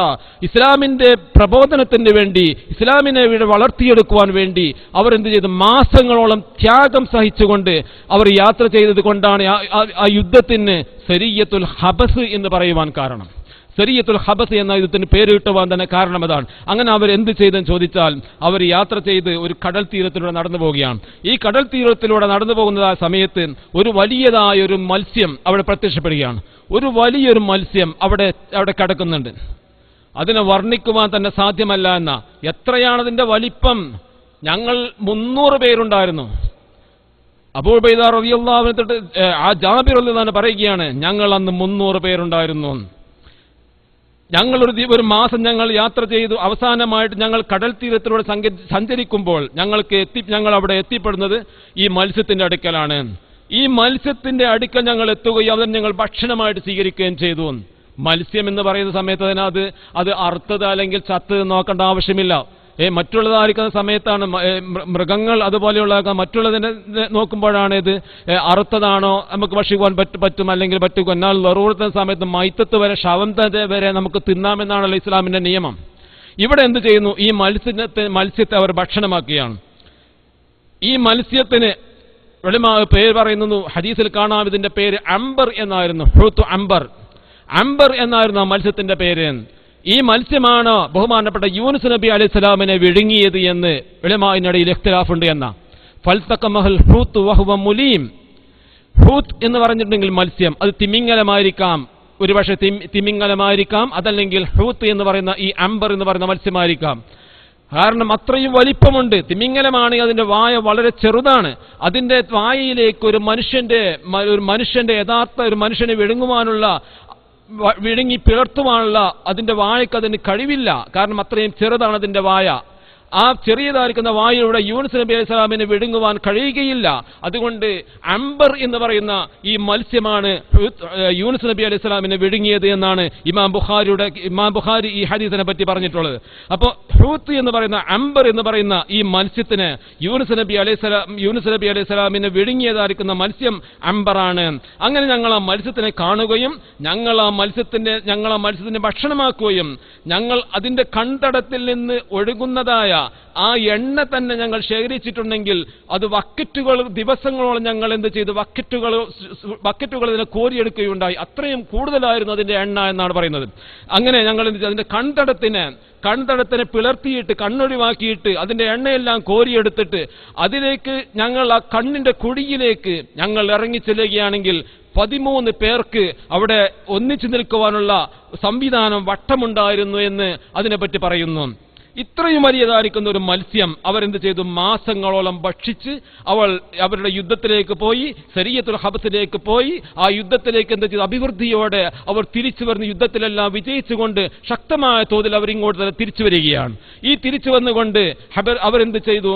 ഇസ്ലാമിന്റെ പ്രബോധനത്തിന് വേണ്ടി, ഇസ്ലാമിനെ വളർത്തിയെടുക്കുവാൻ വേണ്ടി അവർ എന്ത് ചെയ്തു? മാസങ്ങളോളം ത്യാഗം സഹിച്ചുകൊണ്ട് അവർ യാത്ര ചെയ്തത് കൊണ്ടാണ് ആ യുദ്ധത്തിന് സരിയ്യത്തുൽ ഹബസ് എന്ന് പറയുവാൻ കാരണം. സരിയ്യത്തുൽ ഹബസ് എന്ന യുദ്ധത്തിന് പേര് കിട്ടുവാൻ തന്നെ കാരണം അതാണ്. അങ്ങനെ അവർ എന്ത് ചെയ്തെന്ന് ചോദിച്ചാൽ, അവർ യാത്ര ചെയ്ത് ഒരു കടൽ തീരത്തിലൂടെ നടന്നു പോവുകയാണ്. ഈ കടൽ തീരത്തിലൂടെ നടന്നു പോകുന്ന ആ സമയത്ത് ഒരു വലിയതായൊരു മത്സ്യം അവിടെ പ്രത്യക്ഷപ്പെടുകയാണ്. ഒരു വലിയൊരു മത്സ്യം അവിടെ കിടക്കുന്നുണ്ട്. അതിനെ വർണ്ണിക്കുവാൻ തന്നെ സാധ്യമല്ല എന്ന. എത്രയാണതിന്റെ വലിപ്പം? ഞങ്ങൾ 300 പേരുണ്ടായിരുന്നു. അബൂ ഉബൈദ റളിയല്ലാഹു അൻഹു തൊട്ട് ജാബിർ റളിയല്ലാഹു അൻഹു പറയുകയാണ്, ഞങ്ങൾ അന്ന് 300 പേരുണ്ടായിരുന്നു. ഞങ്ങൾ ഒരു മാസം ഞങ്ങൾ യാത്ര ചെയ്തു. അവസാനമായിട്ട് ഞങ്ങൾ കടൽ തീരത്തിലൂടെ സഞ്ചരിക്കുമ്പോൾ ഞങ്ങൾ അവിടെ എത്തിപ്പെടുന്നത് ഈ മത്സ്യത്തിന്റെ അടുക്കലാണ്. ഈ മത്സ്യത്തിന്റെ അടുക്കൽ ഞങ്ങൾ എത്തുകയും അതിന് ഞങ്ങൾ ഭക്ഷണമായിട്ട് സ്വീകരിക്കുകയും ചെയ്തു. മത്സ്യം എന്ന് പറയുന്ന സമയത്ത് അത് അറുത്തത് അല്ലെങ്കിൽ ചത്തത് നോക്കേണ്ട ആവശ്യമില്ല. മറ്റുള്ളതായിരിക്കുന്ന സമയത്താണ് മൃഗങ്ങൾ അതുപോലെയുള്ള മറ്റുള്ളതിനെ നോക്കുമ്പോഴാണ് ഇത് അറുത്തതാണോ നമുക്ക് ഭക്ഷിക്കുവാൻ പറ്റും അല്ലെങ്കിൽ പറ്റുക. എന്നാൽ ലറൂറത്തിന്റെ സമയത്ത് മൈത്തത്ത് വരെ, ശവന്തത വരെ നമുക്ക് തിന്നാമെന്നാണല്ലോ ഇസ്ലാമിന്റെ നിയമം. ഇവിടെ എന്ത് ചെയ്യുന്നു? ഈ മത്സ്യത്തെ അവർ ഭക്ഷണമാക്കുകയാണ്. ഈ മത്സ്യത്തിന് പേര് പറയുന്നു, ഹദീസിൽ കാണാം, ഇതിന്റെ പേര് അംബർ എന്നായിരുന്നു. ഹൂത്ത് അംബർ എന്നായിരുന്നു ആ മത്സ്യത്തിന്റെ പേര്. ഈ മത്സ്യമാണ് ബഹുമാനപ്പെട്ട യൂനുസ് നബി അലൈഹിസ്സലാമിനെ വിഴുങ്ങിയത് എന്ന് ഉലമാഇനിടയിൽ ഇഖ്തിലാഫ് ഉണ്ട് എന്ന. ഫൽതഖമഹൽ ഹൂത്ത് വഹുവ മുലീം. ഹൂത്ത് എന്ന് പറഞ്ഞിട്ടുണ്ടെങ്കിൽ മത്സ്യം, അത് തിമിംഗലമായിരിക്കാം, ഒരുപക്ഷെ തിമിംഗലമായിരിക്കാം, അതല്ലെങ്കിൽ ഹൂത്ത് എന്ന് പറയുന്ന ഈ അംബർ എന്ന് പറയുന്ന മത്സ്യമായിരിക്കാം. കാരണം അത്രയും വലിപ്പമുണ്ട്. തിമിംഗലമാണെങ്കിൽ അതിന്റെ വായ വളരെ ചെറുതാണ്. അതിന്റെ വായയിലേക്ക് ഒരു മനുഷ്യന്റെ യഥാർത്ഥ ഒരു മനുഷ്യനെ വിഴുങ്ങി പിളർത്തുവാനുള്ള അതിന്റെ വായക്ക് അതിന് കഴിവില്ല. കാരണം അത്രയും ചെറുതാണ് അതിന്റെ വായ. ആ ചെറിയതായിരിക്കുന്ന വായിലൂടെ യൂനുസ് നബി അലൈഹി സ്വലാമിനെ വിഴുങ്ങുവാൻ കഴിയുകയില്ല. അതുകൊണ്ട് അംബർ എന്ന് പറയുന്ന ഈ മത്സ്യമാണ് യൂനുസ് നബി അലൈഹി സ്വലാമിനെ വിഴുങ്ങിയത് എന്നാണ് ഇമാം ബുഖാരി ഈ ഹദീസിനെ പറ്റി പറഞ്ഞിട്ടുള്ളത്. അപ്പോൾ ഹൂത്ത് എന്ന് പറയുന്ന അംബർ എന്ന് പറയുന്ന ഈ മത്സ്യത്തിന് യൂനുസ് നബി അലൈഹി സ്വലാമിനെ വിഴുങ്ങിയതായിരിക്കുന്ന മത്സ്യം അംബറാണ്. അങ്ങനെ ഞങ്ങൾ ആ മത്സ്യത്തിനെ കാണുകയും ഞങ്ങൾ ആ മത്സ്യത്തിന്റെ ഭക്ഷണമാക്കുകയും ഞങ്ങൾ അതിന്റെ കൺതടത്തിൽ നിന്ന് ഒഴുകുന്നതായ ആ എണ്ണ തന്നെ ഞങ്ങൾ ശേഖരിച്ചിട്ടുണ്ടെങ്കിൽ അത് ദിവസങ്ങളോളം ഞങ്ങൾ എന്ത് ചെയ്തു? ബക്കറ്റുകൾ ഇതിനെ കോരിയെടുക്കുകയുണ്ടായി. അത്രയും കൂടുതലായിരുന്നു അതിന്റെ എണ്ണ എന്നാണ് പറയുന്നത്. അങ്ങനെ ഞങ്ങൾ എന്ത് ചെയ്തു? അതിന്റെ കൺതടത്തിനെ പിളർത്തിയിട്ട് കണ്ണൊഴിവാക്കിയിട്ട് അതിന്റെ എണ്ണയെല്ലാം കോരിയെടുത്തിട്ട് അതിലേക്ക് ഞങ്ങൾ ആ കണ്ണിന്റെ കുഴിയിലേക്ക് ഞങ്ങൾ ഇറങ്ങിച്ചെല്ലുകയാണെങ്കിൽ 13 പേർക്ക് അവിടെ ഒന്നിച്ചു നിൽക്കുവാനുള്ള സംവിധാനം വട്ടമുണ്ടായിരുന്നു എന്ന് അതിനെപ്പറ്റി പറയുന്നു. ഇത്രയും വലിയതായിരിക്കുന്ന ഒരു മത്സ്യം അവരെന്ത് ചെയ്തു? മാസങ്ങളോളം ഭക്ഷിച്ച് അവരുടെ യുദ്ധത്തിലേക്ക് പോയി, സരിയ്യത്തുൽ ഹബസിലേക്ക് പോയി. ആ യുദ്ധത്തിലേക്ക് എന്ത് ചെയ്തു? അഭിവൃദ്ധിയോടെ അവർ തിരിച്ചു വരുന്ന യുദ്ധത്തിലെല്ലാം വിജയിച്ചുകൊണ്ട് ശക്തമായ തോതിൽ അവരിങ്ങോട്ട് തിരിച്ചു വരികയാണ്. ഈ തിരിച്ചു വന്നുകൊണ്ട് അവരെന്ത് ചെയ്തു?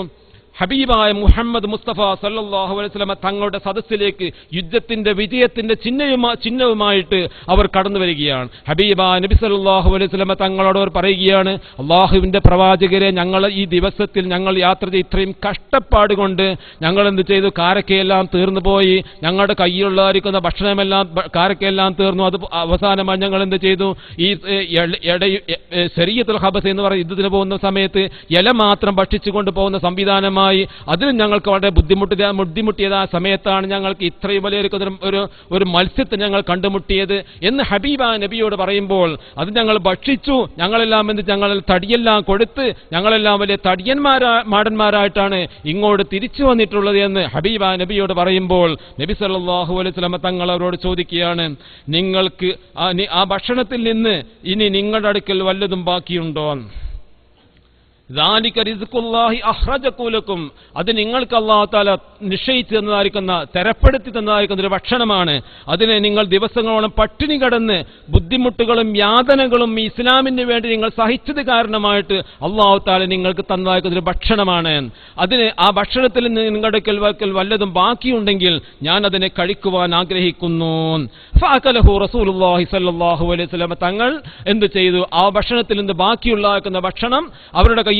ഹബീബായ മുഹമ്മദ് മുസ്തഫ സല്ലല്ലാഹു അലൈഹി വസല്ലമ തങ്ങളുടെ സദസ്സിലേക്ക് യുദ്ധത്തിന്റെ വിജയത്തിന്റെ ചിഹ്നവുമായിട്ട് അവർ കടന്നു വരികയാണ്. ഹബീബായ നബി സല്ലല്ലാഹു അലൈഹി വസല്ലമ തങ്ങളോട് അവർ പറയുകയാണ്, അള്ളാഹുവിന്റെ പ്രവാചകരെ, ഞങ്ങൾ ഈ ദിവസത്തിൽ ഞങ്ങൾ യാത്ര ചെയ്ത് ഇത്രയും കഷ്ടപ്പാട് കൊണ്ട് ഞങ്ങൾ എന്ത് ചെയ്തു? കാരക്കയെല്ലാം തീർന്നു പോയി, ഞങ്ങളുടെ കയ്യിലുള്ളതായിരിക്കുന്ന ഭക്ഷണമെല്ലാം കാരക്കയെല്ലാം തീർന്നു. അത് അവസാനമായി ഞങ്ങൾ എന്ത് ചെയ്തു? ഈ ശരീഅത്തുൽ ഹബസ് എന്ന് പറയുന്ന യുദ്ധത്തിന് പോകുന്ന സമയത്ത് ഇല മാത്രം ഭക്ഷിച്ചുകൊണ്ട് പോകുന്ന സംവിധാനമായി അതിലും ഞങ്ങൾക്ക് വളരെ ബുദ്ധിമുട്ടിയതായ സമയത്താണ് ഞങ്ങൾക്ക് ഇത്രയും വലിയ ഒരു മത്സ്യത്തെ ഞങ്ങൾ കണ്ടുമുട്ടിയത് എന്ന് ഹബീബായ നബിയോട് പറയുമ്പോൾ, അത് ഞങ്ങൾ ഭക്ഷിച്ചു, ഞങ്ങളെല്ലാം ഞങ്ങൾ തടിയെല്ലാം കൊടുത്ത് ഞങ്ങളെല്ലാം വലിയ മാടന്മാരായിട്ടാണ് ഇങ്ങോട്ട് തിരിച്ചു വന്നിട്ടുള്ളത് എന്ന് ഹബീബായ നബിയോട് പറയുമ്പോൾ നബി സല്ലല്ലാഹു അലൈഹി വസല്ലം തങ്ങൾ അവരോട് ചോദിക്കുകയാണ്, നിങ്ങൾക്ക് ആ ഭക്ഷണത്തിൽ നിന്ന് ഇനി നിങ്ങളുടെ അടുക്കൽ വല്ലതും ബാക്കിയുണ്ടോ? അത് നിങ്ങൾക്ക് അല്ലാഹു തആല നിശ്ചയിച്ചു തന്നതായിരിക്കുന്ന, തരപ്പെടുത്തി തന്നതായിരിക്കുന്ന ഒരു ഭക്ഷണമാണ്. അതിനെ നിങ്ങൾ ദിവസങ്ങളോളം പട്ടിണി കിടന്ന് ബുദ്ധിമുട്ടുകളും യാതനകളും ഇസ്ലാമിന് വേണ്ടി നിങ്ങൾ സഹിച്ചത് കാരണമായിട്ട് അല്ലാഹു തആല നിങ്ങൾക്ക് തന്നതായിരിക്കുന്ന ഒരു ഭക്ഷണമാണ്. അതിന് ആ ഭക്ഷണത്തിൽ നിന്ന് നിങ്ങളുടെ അടുക്കൽ വല്ലതും ബാക്കിയുണ്ടെങ്കിൽ ഞാൻ അതിനെ കഴിക്കുവാൻ ആഗ്രഹിക്കുന്നു. ഫഅകലഹു റസൂലുള്ളാഹി സ്വല്ലല്ലാഹു അലൈഹി വസല്ലം തങ്ങൾ എന്ത് ചെയ്തു? ആ ഭക്ഷണത്തിൽ നിന്ന് ബാക്കിയുള്ള ഭക്ഷണം അവരുടെ കയ്യിലുള്ള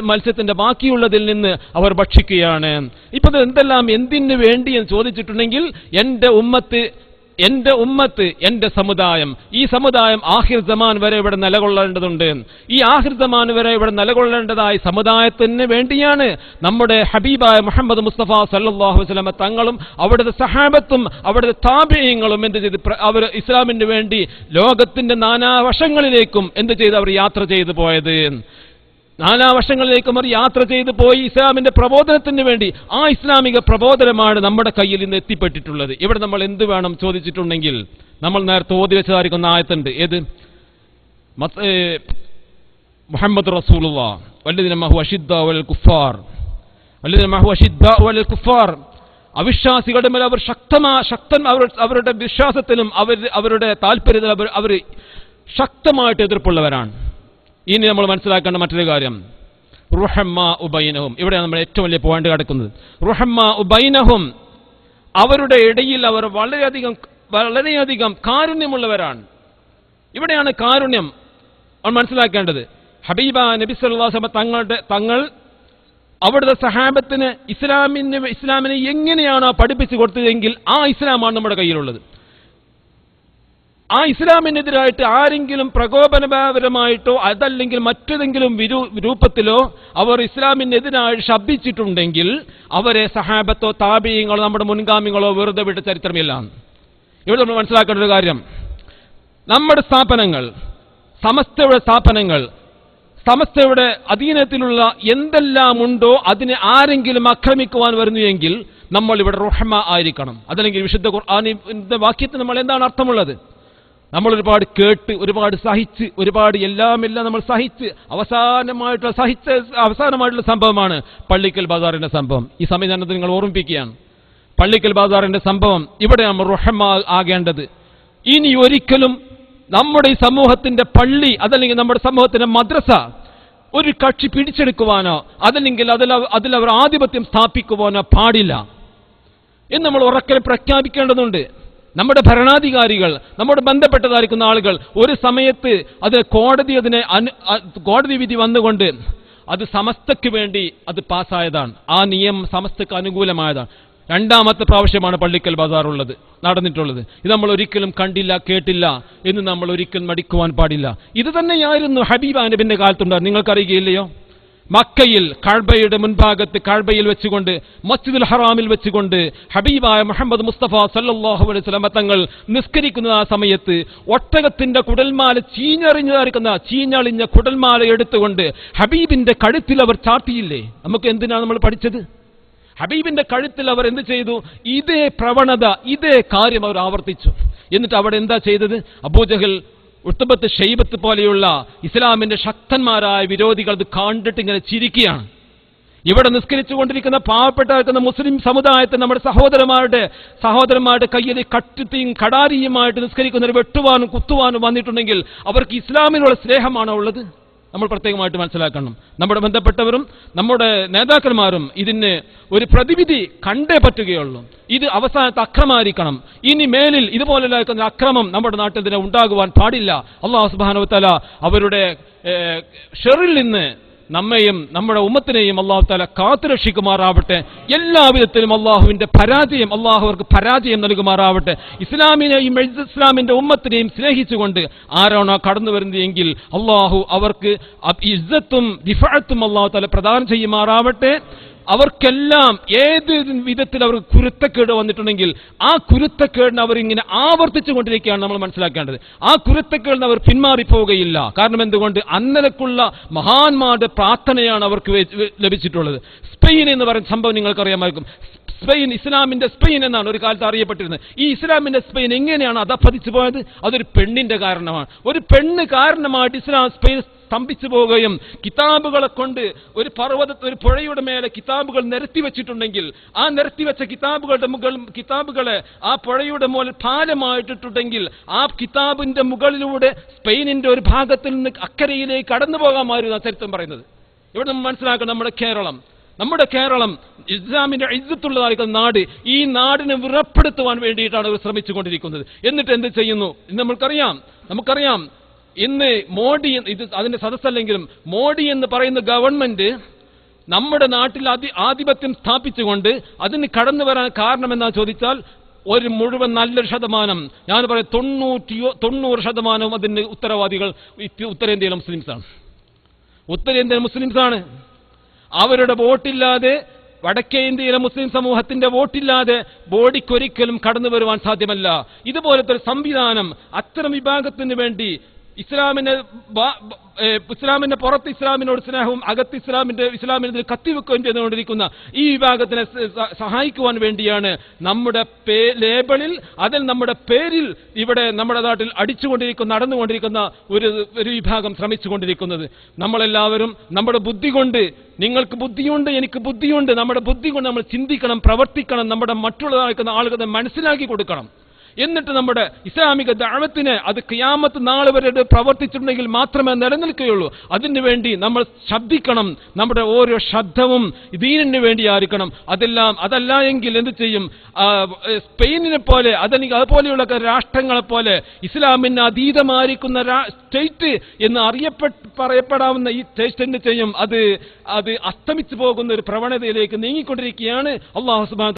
മത്സ്യത്തിന്റെ ബാക്കിയുള്ളതിൽ നിന്ന് അവർ ഭക്ഷിക്കുകയാണ്. ഇപ്പൊ എന്തെല്ലാം എന്തിനു വേണ്ടി എന്ന് ചോദിച്ചിട്ടുണ്ടെങ്കിൽ, എന്റെ ഉമ്മത്ത് എന്റെ സമുദായം, ഈ സമുദായം ആഖിർ സമാൻ വരെ ഇവിടെ നിലകൊള്ളേണ്ടതുണ്ട്. ഈ ആഖിർ സമാൻ വരെ ഇവിടെ നിലകൊള്ളേണ്ടതായ സമുദായത്തിന് വേണ്ടിയാണ് നമ്മുടെ ഹബീബായ മുഹമ്മദ് മുസ്തഫ സല്ലല്ലാഹു അലൈഹി വസല്ലം തങ്ങളും അവിടുത്തെ സഹാബത്തും അവിടുത്തെ താബിഈങ്ങളും എന്ത് ചെയ്ത് അവർ ഇസ്ലാമിന് വേണ്ടി ലോകത്തിന്റെ നാനാവശങ്ങളിലേക്കും എന്ത് ചെയ്ത് അവർ യാത്ര ചെയ്തു പോയത്. നാനാവർഷങ്ങളിലേക്കും അവർ യാത്ര ചെയ്തു പോയി ഇസ്ലാമിന്റെ പ്രബോധനത്തിന് വേണ്ടി. ആ ഇസ്ലാമിക പ്രബോധനമാണ് നമ്മുടെ കയ്യിൽ ഇന്ന് എത്തിപ്പെട്ടിട്ടുള്ളത്. ഇവിടെ നമ്മൾ എന്ത് വേണം ചോദിച്ചിട്ടുണ്ടെങ്കിൽ, നമ്മൾ നേരത്തെ ഓതി വെച്ചതായിരിക്കുന്ന ആയത്തുണ്ട്. ഏത്? മുഹമ്മദ് റസൂലുള്ളാഹ് വല്ലദീന മഅഹു അശിദ്ദാഉ അലൽ കുഫാർ, അവിശ്വാസികളുടെ മേൽ അവർ അവരുടെ വിശ്വാസത്തിലും അവരുടെ താല്പര്യത്തിലും അവർ ശക്തമായിട്ട് എതിർപ്പുള്ളവരാണ്. ഇനി നമ്മൾ മനസ്സിലാക്കേണ്ട മറ്റൊരു കാര്യം, റുഹമ്മാഉ ബൈനഹും. ഇവിടെയാണ് നമ്മൾ ഏറ്റവും വലിയ പോയിന്റ് കിടക്കുന്നത്. റുഹമ്മാഉ ബൈനഹും, അവരുടെ ഇടയിൽ അവർ വളരെയധികം കാരുണ്യമുള്ളവരാണ്. ഇവിടെയാണ് കാരുണ്യം മനസ്സിലാക്കേണ്ടത്. ഹബീബ നബി സല്ലല്ലാഹു അലൈഹി വസല്ലം തങ്ങൾ അവിടുത്തെ സഹാബത്തിന് ഇസ്ലാമിനെ എങ്ങനെയാണോ പഠിപ്പിച്ചു കൊടുത്തതെങ്കിൽ ആ ഇസ്ലാമാണ് നമ്മുടെ കയ്യിലുള്ളത്. ആ ഇസ്ലാമിനെതിരായിട്ട് ആരെങ്കിലും പ്രകോപനപരമായിട്ടോ അതല്ലെങ്കിൽ മറ്റേതെങ്കിലും രൂപത്തിലോ അവർ ഇസ്ലാമിനെതിരായി ശബ്ദിച്ചിട്ടുണ്ടെങ്കിൽ അവരെ സഹാബത്തോ താബിഈങ്ങളോ നമ്മുടെ മുൻഗാമികളോ വെറുതെ വിട്ട ചരിത്രമില്ല. ഇവിടെ നമ്മൾ മനസ്സിലാക്കേണ്ട ഒരു കാര്യം, നമ്മുടെ സ്ഥാപനങ്ങൾ, സമസ്തയുടെ അധീനത്തിലുള്ള എന്തെല്ലാം ഉണ്ടോ അതിനെ ആരെങ്കിലും ആക്രമിക്കുവാൻ വരുന്നുവെങ്കിൽ നമ്മൾ ഇവിടെ റുഹമ ആയിരിക്കണം. അതല്ലെങ്കിൽ വിശുദ്ധ ഖുർആനിന്റെ വാക്യത്തിന് നമ്മൾ എന്താണ് അർത്ഥമുള്ളത്? നമ്മൾ ഒരുപാട് കേട്ട്, ഒരുപാട് സഹിച്ച്, എല്ലാം നമ്മൾ സഹിച്ച് അവസാനമായിട്ടുള്ള സംഭവമാണ് പള്ളിക്കൽ ബാസാറിന്റെ സംഭവം. ഈ സംവിധാനത്തിൽ നിങ്ങൾ ഓർമ്മിപ്പിക്കുകയാണ്. പള്ളിക്കൽ ബാസാറിന്റെ സംഭവം ഇവിടെ നമ്മൾ റുഹമ ആകേണ്ടത്. ഇനി ഒരിക്കലും നമ്മുടെ ഈ സമൂഹത്തിന്റെ പള്ളി അതല്ലെങ്കിൽ നമ്മുടെ സമൂഹത്തിന്റെ മദ്രസ ഒരു കക്ഷി പിടിച്ചെടുക്കുവാനോ അതല്ലെങ്കിൽ അതിലവർ ആധിപത്യം സ്ഥാപിക്കുവാനോ പാടില്ല എന്ന് നമ്മൾ ഉറക്കെ പ്രഖ്യാപിക്കേണ്ടതുണ്ട്. നമ്മുടെ ഭരണാധികാരികൾ, നമ്മുടെ ബന്ധപ്പെട്ടതായിരിക്കുന്ന ആളുകൾ ഒരു സമയത്ത് അത് കോടതി വിധി വന്നുകൊണ്ട് അത് സമസ്തയ്ക്ക് വേണ്ടി അത് പാസ്സായതാണ്. ആ നിയമം സമസ്തയ്ക്ക് അനുകൂലമായതാണ്. രണ്ടാമത്തെ പ്രാവശ്യമാണ് പള്ളിക്കൽ ബാസാർ നടന്നിട്ടുള്ളത്. ഇത് നമ്മൾ ഒരിക്കലും കണ്ടില്ല, കേട്ടില്ല എന്ന് നമ്മൾ ഒരിക്കലും മടിക്കുവാൻ പാടില്ല. ഇത് തന്നെയായിരുന്നു ഹബീബ നബിന്റെ കാലത്തുണ്ടായിരുന്നു. നിങ്ങൾക്കറിയുകയില്ലയോ? മക്കയിൽ കഅബയുടെ മുൻഭാഗത്ത് കഅബയിൽ വെച്ചുകൊണ്ട് മസ്ജിദുൽ ഹറാമിൽ വെച്ചുകൊണ്ട് ഹബീബായ മുഹമ്മദ് മുസ്തഫ സല്ലല്ലാഹു അലൈഹി വസല്ലം തങ്ങൾ നിസ്കരിക്കുന്ന ആ സമയത്ത് ഒട്ടകത്തിന്റെ കുടൽമാല ചീഞ്ഞളിഞ്ഞ കുടൽമാല എടുത്തുകൊണ്ട് ഹബീബിന്റെ കഴുത്തിൽ അവർ ചാർത്തിയില്ലേ? നമുക്ക് എന്തിനാണ് നമ്മൾ പഠിച്ചത്? ഹബീബിന്റെ കഴുത്തിൽ അവർ എന്ത് ചെയ്തു? ഇതേ പ്രവണത, ഇതേ കാര്യം അവർ ആവർത്തിച്ചു. എന്നിട്ട് അവിടെ എന്താ ചെയ്തത്? അബൂജഹൽ, ഉത്ബത്ത്, ഷൈബത്ത് പോലെയുള്ള ഇസ്ലാമിന്റെ ശക്തന്മാരായ വിരോധികൾ അത് കണ്ടിട്ട് ഇങ്ങനെ ചിരിക്കുകയാണ്. ഇവിടെ നിസ്കരിച്ചുകൊണ്ടിരിക്കുന്ന പാവപ്പെട്ട മുസ്ലിം സമുദായത്തെ നമ്മുടെ സഹോദരന്മാരുടെ കയ്യിൽ കട്ടിയും കടാരിയുമായിട്ട് നിസ്കരിക്കുന്നവർ വെട്ടുവാനും കുത്തുവാനും വന്നിട്ടുണ്ടെങ്കിൽ അവർക്ക് ഇസ്ലാമിനുള്ള സ്നേഹമാണോ ഉള്ളത്? നമ്മൾ പ്രത്യേകമായിട്ട് മനസ്സിലാക്കണം. നമ്മുടെ ബന്ധപ്പെട്ടവരും നമ്മുടെ നേതാക്കന്മാരും ഇതിന് ഒരു പ്രതിവിധി കണ്ടേ പറ്റുകയുള്ളൂ. ഇത് അവസാനത്തെ അക്രമമായിരിക്കണം. ഇനി മേലിൽ ഇതുപോലുള്ള അക്രമം നമ്മുടെ നാട്ടിൽ തന്നെ ഉണ്ടാകുവാൻ പാടില്ല. അല്ലാഹു സുബ്ഹാനഹു വ തആല അവരുടെ ഷെറിൽ നിന്ന് നമ്മെയും നമ്മുടെ ഉമ്മത്തിനെയും അല്ലാഹു തആല കാത്തുരക്ഷിക്കുമാറാവട്ടെ. എല്ലാവിധത്തിലും അല്ലാഹുവിന്റെ പരാജയം, അല്ലാഹു അവർക്ക് പരാജയം നൽകുമാറാവട്ടെ. ഇസ്ലാമിനെയും ഇസ്ലാമിന്റെ ഉമ്മത്തിനെയും സ്നേഹിച്ചുകൊണ്ട് ആരാണോ കടന്നു വരുന്നതെങ്കിൽ അല്ലാഹു അവർക്ക് ഇസ്സത്തും റിഫഅത്തും അല്ലാഹു തആല പ്രദാനം ചെയ്യുമാറാവട്ടെ. അവർക്കെല്ലാം ഏത് വിധത്തിൽ അവർക്ക് കുരുത്തക്കേട് വന്നിട്ടുണ്ടെങ്കിൽ ആ കുരുത്തക്കേടിന് അവരിങ്ങനെ ആവർത്തിച്ചു കൊണ്ടിരിക്കുകയാണ് നമ്മൾ മനസ്സിലാക്കേണ്ടത്. ആ കുരുത്തക്കേടിന് അവർ പിന്മാറിപ്പോവുകയില്ല. കാരണം എന്തുകൊണ്ട്? അന്നലക്കുള്ള മഹാന്മാരുടെ പ്രാർത്ഥനയാണ് അവർക്ക് ലഭിച്ചിട്ടുള്ളത്. സ്പെയിൻ എന്ന് പറയുന്ന സംഭവം നിങ്ങൾക്കറിയാമായിരിക്കും. സ്പെയിൻ, ഇസ്ലാമിന്റെ സ്പെയിൻ എന്നാണ് ഒരു കാലത്ത് അറിയപ്പെട്ടിരുന്നത്. ഈ ഇസ്ലാമിന്റെ സ്പെയിൻ എങ്ങനെയാണ് അധപ്പതിച്ചു പോയത്? അതൊരു പെണ്ണിന്റെ കാരണമാണ്. ഒരു പെണ്ണ് കാരണമായിട്ട് ഇസ്ലാം സ്പെയിൻ സ്തംഭിച്ചു പോവുകയും കിതാബുകളെ കൊണ്ട് ഒരു പുഴയുടെ മേലെ കിതാബുകൾ നിരത്തി വെച്ചിട്ടുണ്ടെങ്കിൽ ആ നിരത്തിവെച്ച കിതാബുകളെ ആ പുഴയുടെ മുകളിൽ പാലമായിട്ടിട്ടുണ്ടെങ്കിൽ ആ കിതാബിന്റെ മുകളിലൂടെ സ്പെയിനിന്റെ ഒരു ഭാഗത്തിൽ നിന്ന് അക്കരയിലേക്ക് കടന്നു പോകാമായിരുന്നു ചരിത്രം പറയുന്നത്. ഇവിടെ നമ്മൾ മനസ്സിലാക്കണം, നമ്മുടെ കേരളം ഇസ്ലാമിന്റെ ഇസ്സത്തുള്ളതായിരിക്കുന്ന നാട്, ഈ നാടിനെ വിറപ്പെടുത്തുവാൻ വേണ്ടിയിട്ടാണ് അവർ ശ്രമിച്ചുകൊണ്ടിരിക്കുന്നത്. എന്നിട്ട് എന്ത് ചെയ്യുന്നു? നമുക്കറിയാം ഇന്ന് മോഡി, ഇത് അതിന്റെ സദസ്സല്ലെങ്കിലും മോഡി എന്ന് പറയുന്ന ഗവൺമെന്റ് നമ്മുടെ നാട്ടിൽ ആധിപത്യം സ്ഥാപിച്ചുകൊണ്ട് അതിന് കടന്നു വരാൻ കാരണം എന്താ ചോദിച്ചാൽ ഒരു മുഴുവൻ നല്ലൊരു ശതമാനം, ഞാൻ പറയാം 90% അതിന് ഉത്തരവാദികൾ ഉത്തരേന്ത്യയിലെ മുസ്ലിംസാണ്. അവരുടെ വോട്ടില്ലാതെ, വടക്കേ ഇന്ത്യയിലെ മുസ്ലിം സമൂഹത്തിന്റെ വോട്ടില്ലാതെ ബോഡിക്കൊരിക്കലും കടന്നു വരുവാൻ സാധ്യമല്ല. ഇതുപോലത്തെ ഒരു സംവിധാനം അത്തരം വിഭാഗത്തിന് വേണ്ടി ഇസ്ലാമിന്റെ പുറത്ത് ഇസ്ലാമിനോട് സ്നേഹവും അകത്ത് ഇസ്ലാമിനെ കത്തിവെക്കുകയും ചെയ്തുകൊണ്ടിരിക്കുന്ന ഈ വിഭാഗത്തിനെ സഹായിക്കുവാൻ വേണ്ടിയാണ് നമ്മുടെ ലേബലിൽ, അതിൽ നമ്മുടെ പേരിൽ ഇവിടെ നമ്മുടെ നാട്ടിൽ നടന്നുകൊണ്ടിരിക്കുന്ന ഒരു വിഭാഗം ശ്രമിച്ചുകൊണ്ടിരിക്കുന്നത്. നമ്മളെല്ലാവരും നമ്മുടെ ബുദ്ധി കൊണ്ട്, നിങ്ങൾക്ക് ബുദ്ധിയുണ്ട്, എനിക്ക് ബുദ്ധിയുണ്ട്, നമ്മുടെ ബുദ്ധി കൊണ്ട് നമ്മൾ ചിന്തിക്കണം, പ്രവർത്തിക്കണം, നമ്മുടെ മറ്റുള്ളതായിരിക്കുന്ന ആളുകളെ മനസ്സിലാക്കി കൊടുക്കണം. എന്നിട്ട് നമ്മുടെ ഇസ്ലാമിക ദഅവത്തിനെ അത് ഖിയാമത്ത് നാൾ വരെ പ്രവർത്തിച്ചിട്ടുണ്ടെങ്കിൽ മാത്രമേ നിലനിൽക്കുകയുള്ളൂ. അതിനുവേണ്ടി നമ്മൾ ശബ്ദിക്കണം. നമ്മുടെ ഓരോ ശബ്ദവും ദീനിന് വേണ്ടിയായിരിക്കണം. അതല്ല എങ്കിൽ എന്ത് ചെയ്യും? സ്പെയിനിനെ പോലെ അല്ലെങ്കിൽ അതുപോലെയുള്ള രാഷ്ട്രങ്ങളെ പോലെ ഇസ്ലാമിന് അതീതമായിരിക്കുന്ന സ്റ്റേറ്റ് എന്ന് പറയപ്പെടാവുന്ന ഈ സ്റ്റേറ്റ് എന്ത് ചെയ്യും? അത് അസ്തമിച്ചു പോകുന്ന ഒരു പ്രവണതയിലേക്ക് നീങ്ങിക്കൊണ്ടിരിക്കുകയാണ്. അല്ലാഹു സുബ്ഹാനഹു